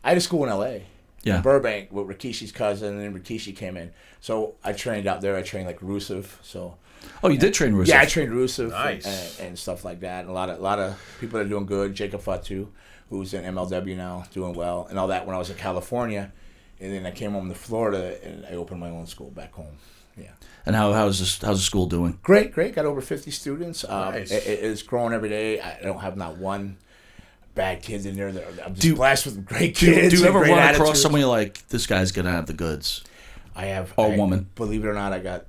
had a school in L.A. Yeah. in Burbank with Rikishi's cousin, and then Rikishi came in. So I trained out there. I trained like Rusev. So. Oh, you did train Rusev? Yeah, I trained Rusev Nice. and stuff like that. And a lot of people that are doing good. Jacob Fatu, who's in MLW now, doing well, and all that. When I was in California, and then I came home to Florida, and I opened my own school back home. Yeah. And how's the school doing? Great. Got over 50 students. Nice. It's growing every day. I don't have not one bad kid in there. I'm just blessed with great kids. Do you ever and run great across attitudes. someone you're like, this guy's gonna have the goods? I have. Or woman. Believe it or not, I got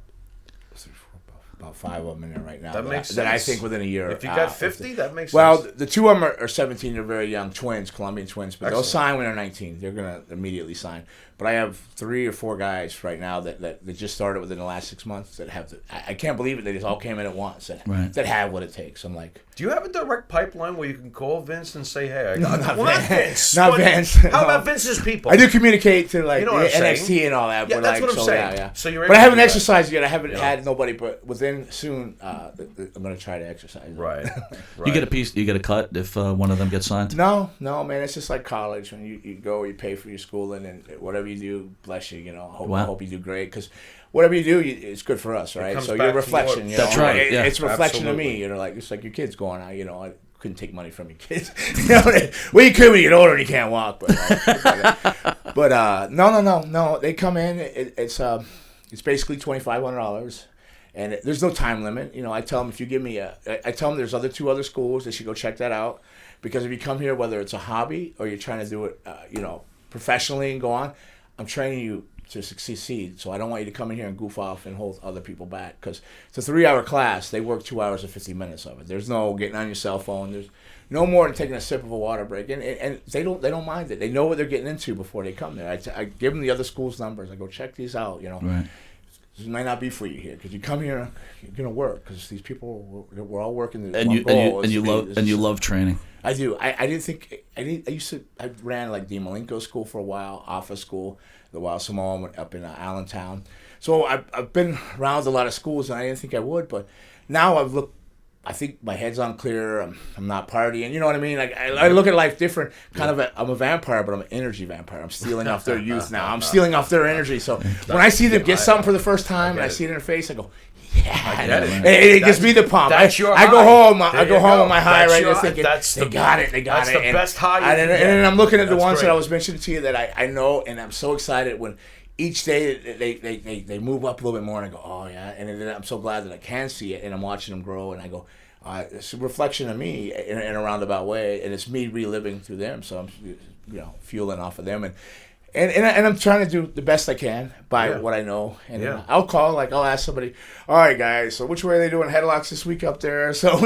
about 5 of them in there right now. That makes that I sense. think within a year. If you got 50, that makes Well, sense. the 2 of them are 17. They're very young twins, Colombian twins, but they'll Excellent. sign when they're 19. They're going to immediately sign. But I have 3 or 4 guys right now that just started within the last 6 months that have I can't believe it. They just all came in at once that have what it takes. I'm like, Do you have a direct pipeline where you can call Vince and say, "Hey, I got not not Vince. Vince, Not but Vince. How No. about Vince's people?" I do communicate to like You know what the I'm NXT saying? and all that. Yeah, but that's like, what I'm so, saying. Yeah. So you're but I able haven't to do that. exercised yet. I haven't had nobody, but within soon, I'm going to try to exercise. Right. You get a piece. You get a cut if one of them gets signed. No, man. It's just like college. When you go, you pay for your schooling, and whatever you do, bless you. I hope you do great because whatever you do, it's good for us, right? comes So back your to reflection. your- That's right, yeah. It's a reflection Absolutely. of me. Like it's like your kids going out. I couldn't take money from your kids. Well, you could when you get older and you can't walk, but no. They come in. It's basically $2,500. And there's no time limit. I tell them if you give me I tell them there's 2 other schools. They should go check that out. Because if you come here, whether it's a hobby or you're trying to do it, professionally and go on, I'm training you to succeed. So I don't want you to come in here and goof off and hold other people back. Because it's a 3-hour class. They work 2 hours and 50 minutes of it. There's no getting on your cell phone. There's no more than taking a sip of a water break. And they don't mind it. They know what they're getting into before they come there. I give them the other school's numbers. I go, check these out, Right. This might not be for you here because you come here, you're gonna work because these people we're all working. And you love training. I do. I ran like the Malenko School for a while, Office School, the Wild Samoan up in Allentown. So I've been around a lot of schools and I didn't think I would, but now I think my head's on clear. I'm not partying. You know what I mean? Like I look at life different. I'm a vampire, but I'm an energy vampire. I'm stealing off their youth now. I'm stealing off their energy. So when I see them get something for the first time and I see it in their face, I go, yeah. It gives me the pump. I go home. I go home on my high right there thinking, they got it. That's the best high. And then I'm looking at the ones great. that I was mentioning to you that I know, and I'm so excited when each day they move up a little bit more, and I go, oh yeah, and then I'm so glad that I can see it, and I'm watching them grow, and I go, it's a reflection of me in a roundabout way, and it's me reliving through them, so I'm fueling off of them, And I'm trying to do the best I can by what I know. And I'll ask somebody, all right, guys, so which way are they doing headlocks this week up there? So,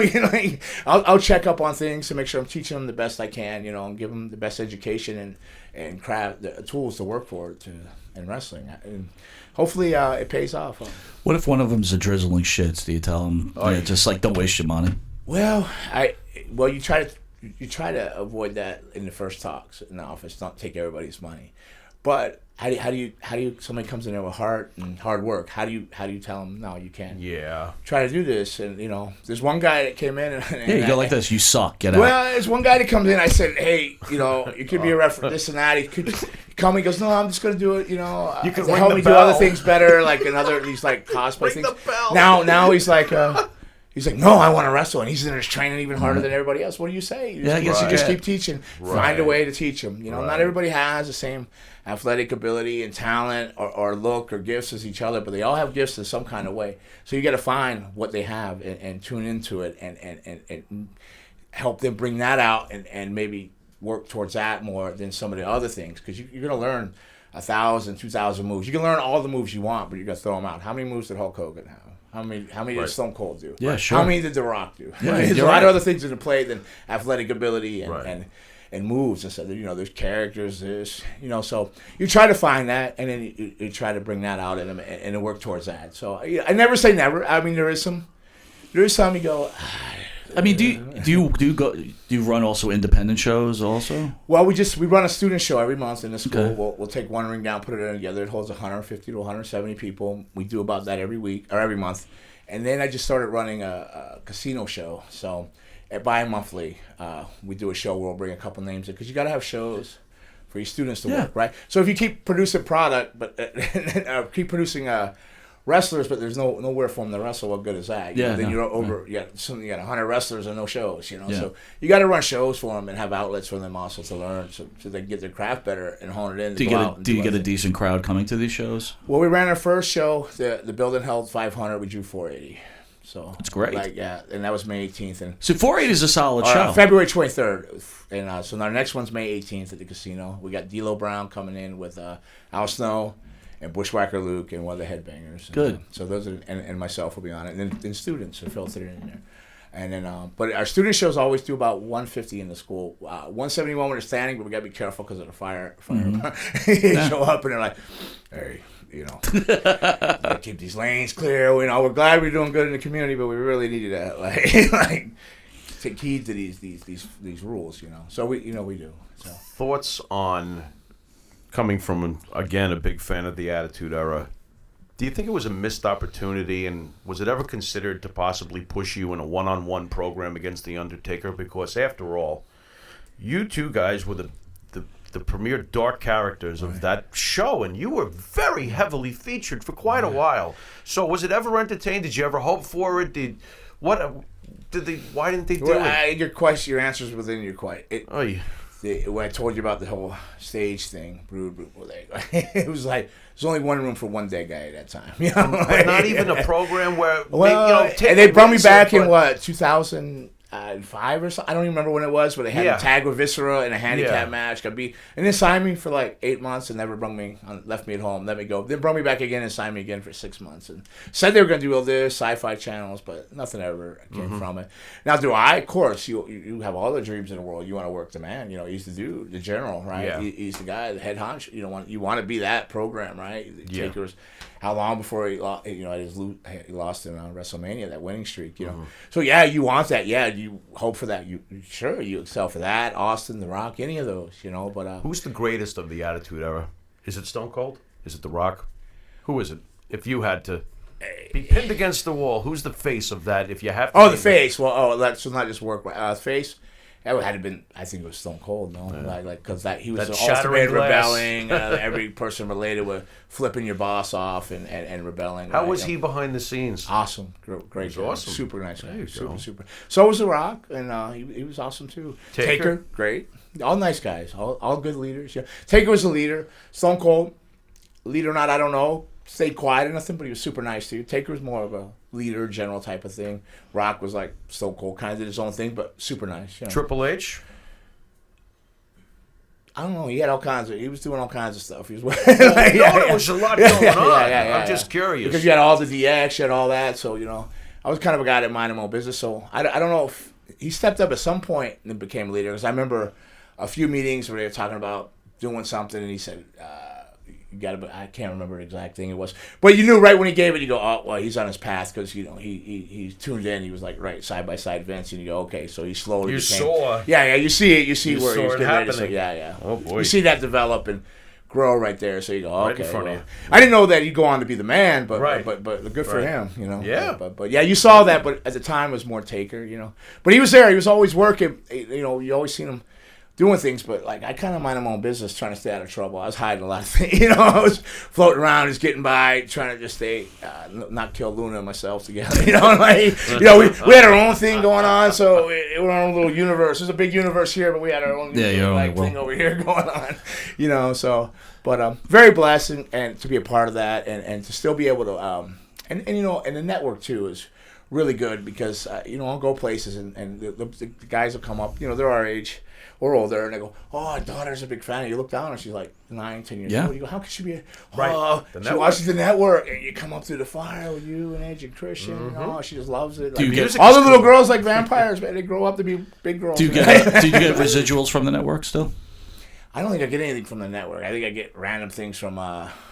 I'll check up on things to make sure I'm teaching them the best I can, and give them the best education and craft the tools to work for it in wrestling. And hopefully it pays off. What if one of them's a drizzling shits? Do you tell them, just like, don't waste your money? Well, you try to avoid that in the first talks in the office. Don't take everybody's money. But how do you somebody comes in there with heart and hard work? How do you tell them no, you can't? Yeah. Try to do this, and there's one guy that came in and you go like this. You suck. Get out. Well, there's one guy that comes in. I said, hey, you could be a ref for this and that. He could come. He goes, no, I'm just gonna do it. You can help me do other things better, like these like cosplay things. Now he's like. He's like, no, I want to wrestle, and he's in there training even harder than everybody else. What do you say? I guess you just keep teaching. Find a way to teach them. Not everybody has the same athletic ability and talent or look or gifts as each other, but they all have gifts in some kind of way. So you got to find what they have and tune into it and help them bring that out and maybe work towards that more than some of the other things, because you're going to learn 1,000, 2,000 moves. You can learn all the moves you want, but you're going to throw them out. How many moves did Hulk Hogan have? How many did Stone Cold do? Yeah, sure. How many did The Rock do? Yeah, there's a lot of other things in the play than athletic ability and moves. And so, there's characters, so you try to find that, and then you try to bring that out in them and work towards that. So I never say never. I mean, there is some you go. I mean, do you run also independent shows also? Well, we run a student show every month in the school. Okay. We'll take one ring down, put it in together. It holds 150 to 170 people. We do about that every week or every month. And then I just started running a casino show. So bi-monthly, we do a show where we'll bring a couple names in, because you got to have shows for your students to work, right? So if you keep producing product, but keep producing wrestlers, but there's nowhere for them to wrestle, what good is that? Then you're over. You got 100 wrestlers and no shows. So you got to run shows for them and have outlets for them also to learn, so they can get their craft better and hone it in. Do you get a decent crowd coming to these shows? Well, we ran our first show. The building held 500. We drew 480. So that's great. And that was May 18th. And so 480 is a solid show. February 23rd, and so our next one's May 18th at the casino. We got D'Lo Brown coming in with Al Snow and Bushwhacker Luke and one of the headbangers. Good. So those are, and myself will be on it, and then students are filtered in there. And then, but our student shows always do about 150 in the school. 171 when they're standing, but we gotta be careful because of the fire. They show up and they're like, "Hey, gotta keep these lanes clear. We're glad we're doing good in the community, but we really need you to take heed to these rules. So we do. So thoughts on coming from again a big fan of the Attitude Era. Do you think it was a missed opportunity, and was it ever considered to possibly push you in a one-on-one program against The Undertaker? Because after all, you two guys were the premier dark characters of that show, and you were very heavily featured for quite a while. So was it ever entertained? Did you ever hope for it? Why didn't they do it? Your answer's within your question. When I told you about the whole stage thing, it was like there's only one room for one dead guy at that time. But not even a program where and they brought me back in 2005 or something. I don't even remember when it was, but they had a tag with Viscera in a handicap match. And they signed me for like 8 months and never left me at home, let me go. Then brought me back again and signed me again for 6 months and said they were going to do all this sci-fi channels, but nothing ever came from it. Now, do I? Of course, you have all the dreams in the world. You want to work the man. He's the dude, the general, right? Yeah. He's the guy, the head honcho. You want to be that program, right? Taker's. How long before he lost in WrestleMania, that winning streak, So you want that. You hope for that. You excel for that. Austin, The Rock, any of those, But who's the greatest of the Attitude Era? Is it Stone Cold? Is it The Rock? Who is it? If you had to be pinned against the wall, who's the face of that? If you have to. The face. Well, that's not just work. Face. That would have been, I think it was Stone Cold, no? Because he was the ultimate rebelling. Every person related with flipping your boss off and rebelling. How was he behind the scenes? Awesome. Great guy. Awesome. Super nice guy. Super. So was The Rock, and he was awesome too. Taker, great. All nice guys. All good leaders. Yeah. Taker was a leader. Stone Cold, leader or not, I don't know. Stayed quiet or nothing, but he was super nice too. Taker was more of a leader, general type of thing. Rock was like Stone Cold, kind of did his own thing, but super nice. Triple H? I don't know. He had all kinds of. He was doing all kinds of stuff. He was. There was a lot going on. Yeah, I'm just curious. Because you had all the DX, you had all that. So I was kind of a guy that minded my own business. So I don't know if he stepped up at some point and became a leader. Because I remember a few meetings where they were talking about doing something, and he said, "You got to." I can't remember the exact thing it was, but you knew right when he gave it. You go, "Oh, well, he's on his path," because he tuned in. He was like right side by side Vince, and you go, "Okay," so he slowly. You became, saw. Yeah, you see it. You see where saw he's it getting ready to happening. say, yeah. Oh boy. You see that develop and grow right there. So you go, Right okay. in front of well, you. I didn't know that he'd go on to be the man, but Right. but good for him, Yeah. But yeah, you saw that. But at the time, it was more Taker, But he was there. He was always working. You always seen him doing things, but like I kind of minded my own business, trying to stay out of trouble. I was hiding a lot of things, I was floating around, just getting by, trying to just stay, not kill Luna and myself together. We had our own thing going on, so it was our own little universe. There's a big universe here, but we had our own thing over here going on. So, but very blessed and to be a part of that, and to still be able to, and the network too is really good because I'll go places and the guys will come up, they're our age or older, and they go, "Oh, our daughter's a big fan." And you look down, and she's like 9, 10 years old. You go, "How could she be?" She watches the network, and you come up through the fire with you and Edge and Christian. She just loves it. All the little girls like vampires, man. They grow up to be big girls. Do you get residuals from the network still? I don't think I get anything from the network. I think I get random things from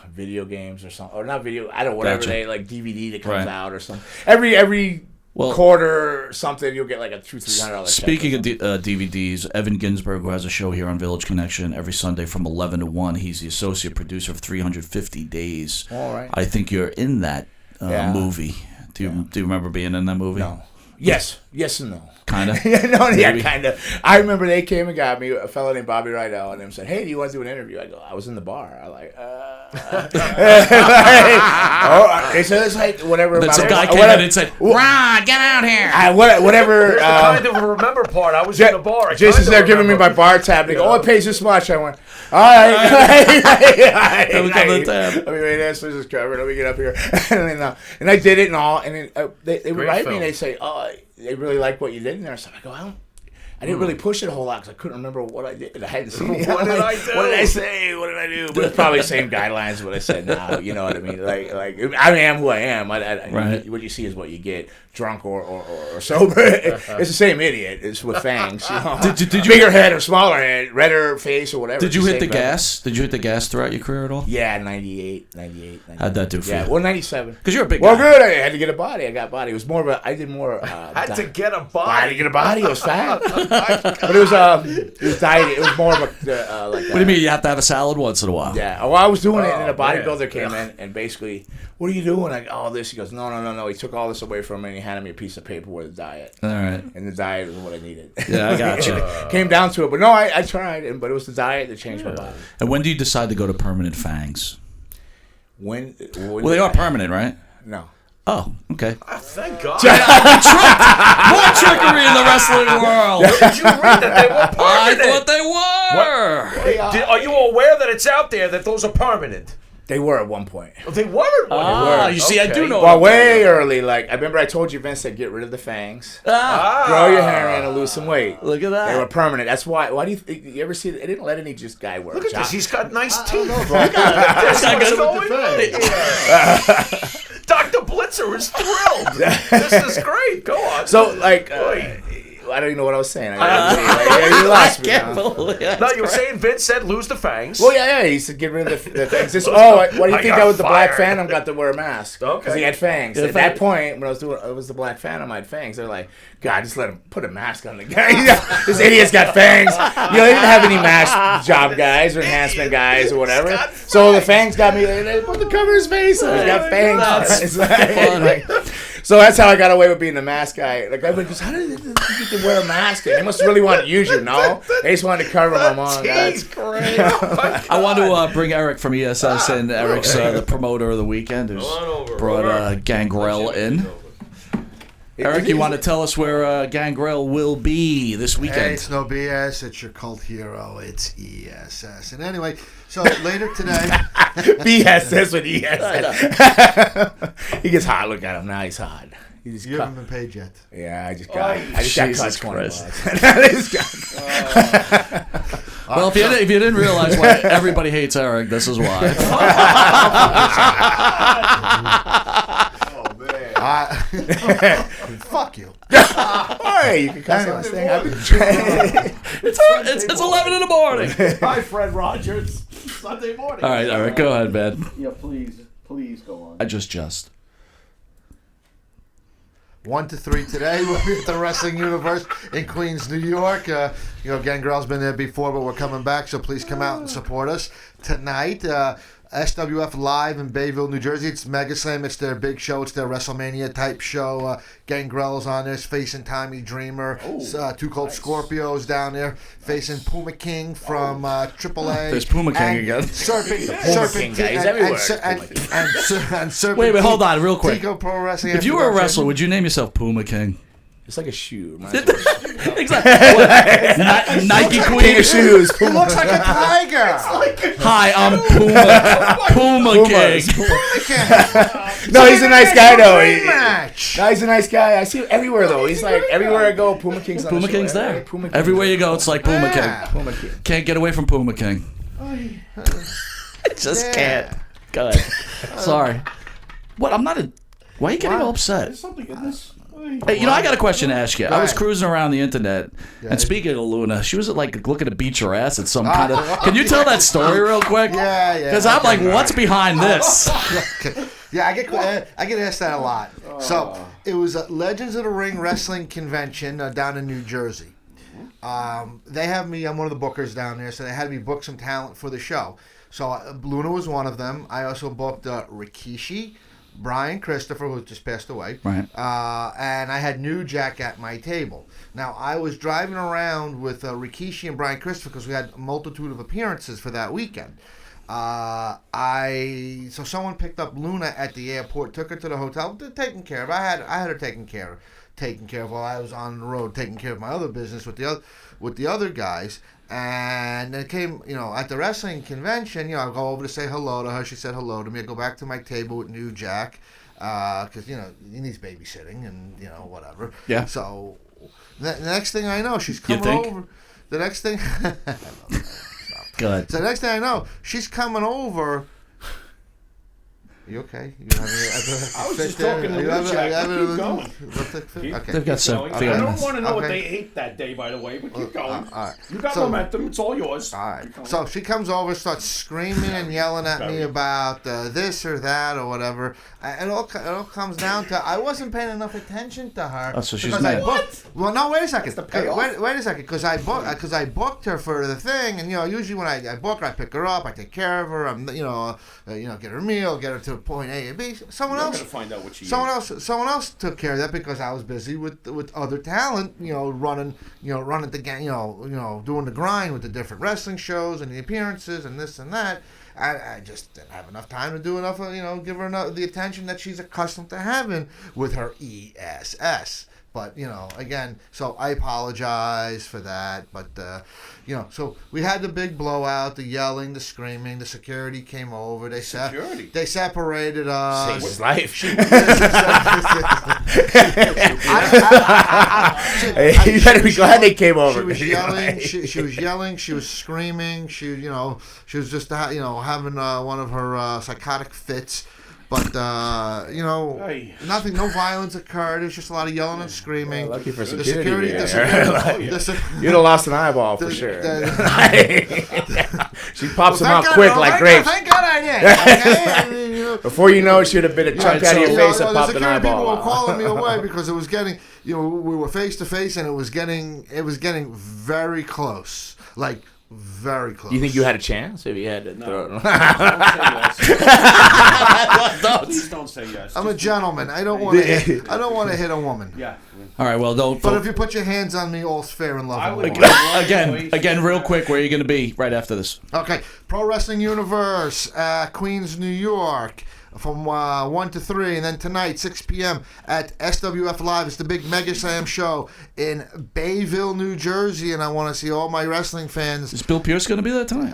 video games or something, or not video. I don't know, whatever they like DVD that comes out or something. Every quarter or something, you'll get like a $200-$300. Speaking of DVDs, Evan Ginsberg, who has a show here on Village Connection every Sunday from 11 to 1, he's the associate producer of 350 Days. All right. I think you're in that movie. Do you remember being in that movie? No. Yes and no. Kind of? Kind of. I remember they came and got me, a fellow named Bobby Rydell, and they said, "Hey, do you want to do an interview?" I go, "I was in the bar." I like, they said it's like whatever. Then some guy came in and said, "Ron, get out here." Whatever. kind of remember part. I was in the bar. Jason's there giving me my bar tab. They go, "Oh, it pays this much." I went, "All right." Let me come to the tab. this is covered. Let me get up here. And I did it and all. And then, they would write me and they say, "Oh, they really like what you did in there." So I go, I didn't really push it a whole lot because I couldn't remember what I did. I hadn't seen it. What did I do? What did I say? What did I do? But it's probably the same guidelines as what I said now. You know what I mean? Like I am who I am. Right. What you see is what you get, drunk or sober. It's the same idiot. It's with fangs. Did you bigger head or smaller head, redder face or whatever. Did you hit the gas? Did you hit the gas throughout your career at all? Yeah, 98. How'd that do for you? Well, 97. Because you're a big guy. Well, good. I had to get a body. I got body. It was more of a. I did more. Had to get a I had body. to get a body. It was fat, but it was diet. It was more of a like. What do you mean? You have to have a salad once in a while? Yeah. Well, I was doing it, and then a man. bodybuilder came in and basically, "What are you doing?" I go, "Oh, this." He goes, No. He took all this away from me, and he handed me a piece of paper with a diet. All right. And the diet was what I needed. Yeah, I got you. Came down to it, but no, I tried, but it was the diet that changed my body. And when do you decide to go to permanent fangs? When Well, they are permanent, right? No. Oh, okay. Thank God. More trickery in the wrestling world. Did you read that they were I permanent? thought they were. Are you aware that it's out there that those are permanent? They were at one point. Oh, they weren't. Ah, you see, I do know. Well, way early. Like I remember, I told you, Vince said, get rid of the fangs, grow your hair in, and lose some weight. Look at that. They were permanent. That's why. Why do you ever see? They didn't let any just guy wear. Look at this. He's got nice teeth. This guy What's goes- going on? Dr. Blitzer is thrilled. This is great. Go on. So like. I don't even know what I was saying. You lost me. can't believe it. No, you were saying Vince said lose the fangs. Well, yeah. He said get rid of the things. Why do you I think got that was the Black fired. Phantom got to wear a mask? Okay. Because he had fangs. Yeah, At that point, when I was doing it was the Black Phantom, I had fangs. They're like, God, just let him put a mask on the guy. This idiot's got fangs. They didn't have any mask job guys or enhancement guys or whatever. So the fangs got me. They put the cover his face. So he's got fangs. It's like, so that's how I got away with being the mask guy. Like everybody goes, how did you get to wear a mask? They must really want to use you. No, they just wanted to cover my mom. That's great. I want to bring Eric from ESS in. Eric's the promoter of the weekend who's brought Gangrel in. Eric, you want to tell us where Gangrel will be this weekend? Hey, it's no BS. It's your cult hero. It's ESS. And anyway, so later today. BS, that's what ESS. He gets hot. Look at him now. He's hot. He just You cut. haven't been paid yet. Yeah, I just got cut Jesus 20 Christ. bucks. I just got- Well, if you didn't realize why everybody hates Eric, this is why. Oh man. Fuck you. Hey, you can cuss on this thing. It's 11 in the morning. Hi, Fred Rogers. Sunday morning. All right, go ahead, man. Yeah, please go on. I just. 1 to 3 today. We'll be at the Wrestling Universe in Queens, New York. Gangrel's been there before, but we're coming back, so please come out and support us tonight. SWF Live in Bayville, New Jersey. It's Mega Slam. It's their big show. It's their WrestleMania type show. Gangrel's on there. It's facing Tommy Dreamer. Two Cold Scorpios down there facing Puma King from AAA. There's Puma King again. King guy. He's everywhere. And Serpent. Wait, hold on, real quick. Tico Pro Wrestling. If you were a wrestler, would you name yourself Puma King? It's like a shoe. Exactly. Nike Queen. King of shoes. He looks like a tiger. Hi, I'm Puma King. No, he's a nice guy though. Match. No, he's a nice guy. I see him everywhere though. He's like everywhere I go, Puma King's on Puma the show. King's there. Puma King's Everywhere you go, it's like Puma Yeah. King. Puma King. Can't get away from Puma King. Just can't. Go ahead. Sorry. What? I'm not a. Why are you getting all upset? There's something in this. Hey, I got a question to ask you. I was ahead. cruising around the internet, and speaking of Luna, she was like looking to beat your ass at some kind of. Can you tell that story real quick? Yeah. Because I'm like, what's behind this? Yeah, I get asked that a lot. So it was a Legends of the Ring Wrestling Convention down in New Jersey. They have me. I'm one of the bookers down there, so they had me book some talent for the show. So Luna was one of them. I also booked Rikishi, Brian Christopher, who just passed away. Right. And I had New Jack at my table. Now, I was driving around with Rikishi and Brian Christopher because we had a multitude of appearances for that weekend. So someone picked up Luna at the airport, took her to the hotel, taken care of. I had her taken care of while I was on the road, taking care of my other business with the other guys. And then it came, at the wrestling convention, I go over to say hello to her. She said hello to me. I go back to my table with New Jack, because, he needs babysitting and, whatever. Yeah. So the next thing I know, she's coming over. The next thing... Go ahead. So the next thing I know, she's coming over. You okay? I was just talking to New Jack. Keep going. Okay. They've got some. I don't want to know what they ate that day, by the way, but keep going. All right. You got So- momentum. It's all yours. All right. So she comes over, starts screaming and yelling at me about this or that or whatever. And it all comes down to I wasn't paying enough attention to her. Oh, so she's because mad. Well, no, wait a second. the payoff. Wait a second, because I booked her for the thing, and usually when I book her, I pick her up, I take care of her, I'm get her a meal, get her to point A and B. Someone I'm else. gonna find out what she Someone else took care of that because I was busy with other talent, running the gang, doing the grind with the different wrestling shows and the appearances and this and that. I just didn't have enough time to do enough, give her the attention that she's accustomed to having with her ESS. But, again, so I apologize for that. But, so we had the big blowout, the yelling, the screaming. The security came over. They separated us. Saved his life. You better be glad they came over. She was yelling. She was yelling. She was screaming. She was just having one of her psychotic fits. But nothing, no violence occurred. It was just a lot of yelling and screaming. Lucky for The security. You'd You'd have lost an eyeball for sure. She pops them out quick like grapes. Thank God I did. Before you know it, she'd have been a chunk out of your face and popped an The security people eyeball were out. calling me away because it was getting, we were face to face and it was getting very close, like very close. You think you had a chance if you had to throw it? Please don't say yes. I'm a gentleman. I don't want to hit a woman. Yeah. All right, well, don't. But if you put your hands on me, all's fair in love and war. Again, real quick, where are you going to be right after this? Okay, Pro Wrestling Universe, Queens, New York. from 1 to 3, and then tonight 6 p.m. at SWF Live. It's the big Mega Slam show in Bayville, New Jersey, and I want to see all my wrestling fans. Is Bill Pierce going to be there tonight?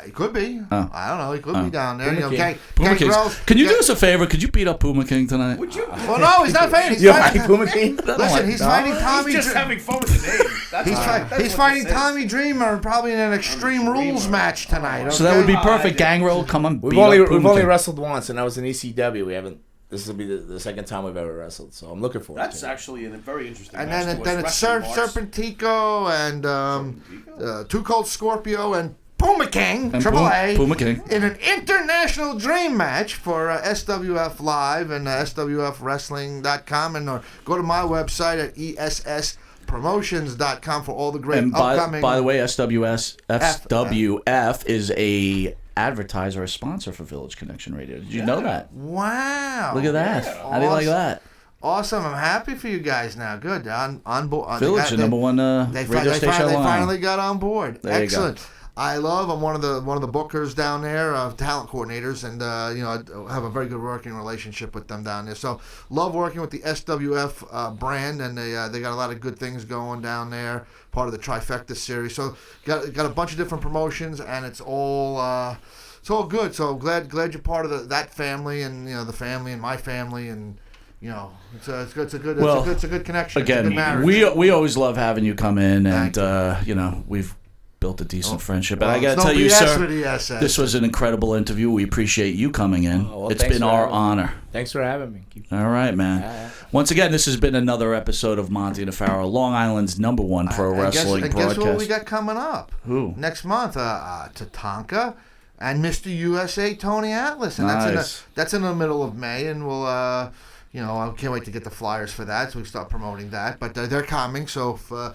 He could be. Oh. I don't know. He could be down there. Puma King. Puma King. Gangrel's- Can you do us a favor? Could you beat up Puma King tonight? Would you? Well, no, he's not fighting. He's You fighting. like Puma King? Listen, he's fighting Tommy. He's just having fun with the name. He's fighting Tommy Dreamer probably in an Extreme Rules match tonight. So that would be okay? perfect. Gangrel, come on. We've beat only up Puma King. wrestled once, and that was in ECW. We haven't. This will be the second time we've ever wrestled, so I'm looking forward to it. That's actually a very interesting. And match then, to watch. it's Wrestling Mars. Serpentico and Too Cold Scorpio and Puma King, And Triple A, Puma King. in an international dream match for SWF Live and SWFWrestling.com, and go to my website at ESSPromotions.com for all the great And upcoming. by the way, SWF is a advertiser, a sponsor for Village Connection Radio. Did you know that? Wow! Look at that. How do you like that? Awesome! I'm happy for you guys now. Good on board. Village, the number one radio station They online. finally got on board. There you go. Excellent. I'm one of the bookers down there, talent coordinators, and I have a very good working relationship with them down there. So love working with the SWF brand, and they got a lot of good things going down there. Part of the Trifecta series. So got a bunch of different promotions, and it's all good. So glad you're part of that family, and the family and my family, and it's good. It's a good connection. Again, it's a good marriage. we always love having you come in, and Thank we've built a decent friendship. Well, And I got to it's no tell you, BS sir, with the SS. this was an incredible interview. We appreciate you coming in. Oh, well, it's thanks been for our having me. honor. Thanks for having me. All right, man. Once again, this has been another episode of Monty and Farrell, Long Island's number one pro wrestling broadcast. Guess what we got coming up? Who? Next month, Tatanka and Mr. USA Tony Atlas, and Nice. that's in the middle of May, and we'll I can't wait to get the flyers for that, so we start promoting that. But they're coming, so for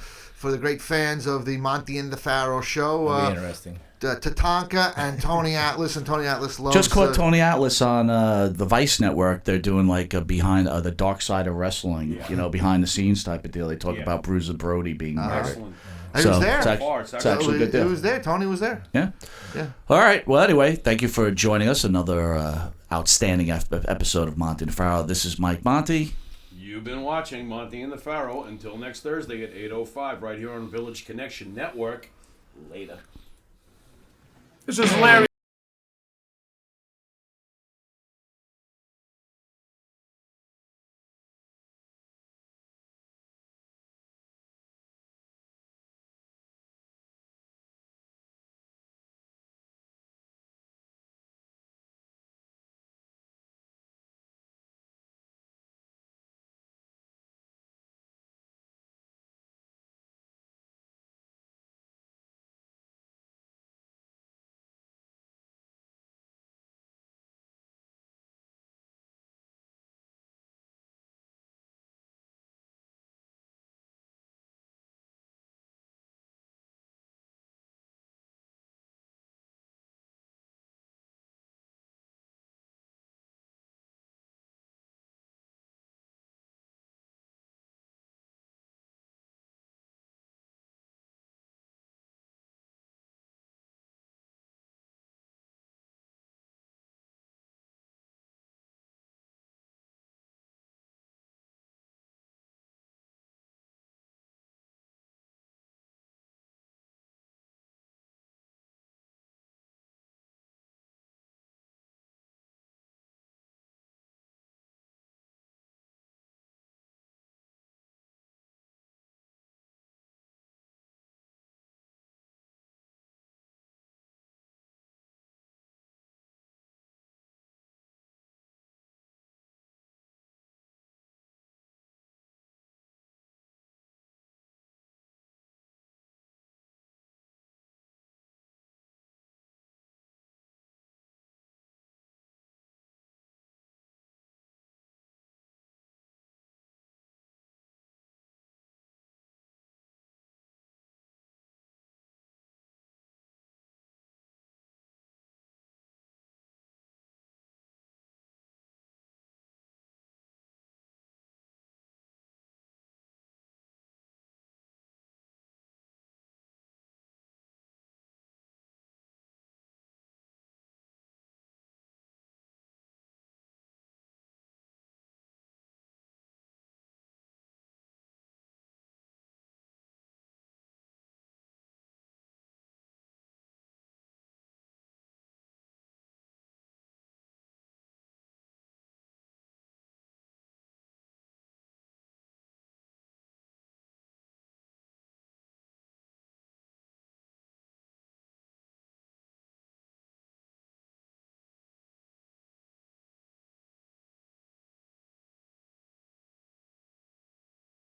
the great fans of the Monty and the Pharaoh show, It'll be interesting. Tatanka and Tony Atlas, and Tony Atlas loves. Just caught Tony Atlas on the Vice Network. They're doing like a behind the dark side of wrestling, behind the scenes type of deal. They talk about Bruiser Brody being murdered. Excellent. He was there. It's actually a good deal. He was there. Tony was there. Yeah. Yeah. All right. Well, anyway, thank you for joining us. Another outstanding episode of Monty and Farrell. This is Mike Monty. You've been watching Monty and the Pharaoh. Until next Thursday at 8:05, right here on Village Connection Network. Later. This is Larry.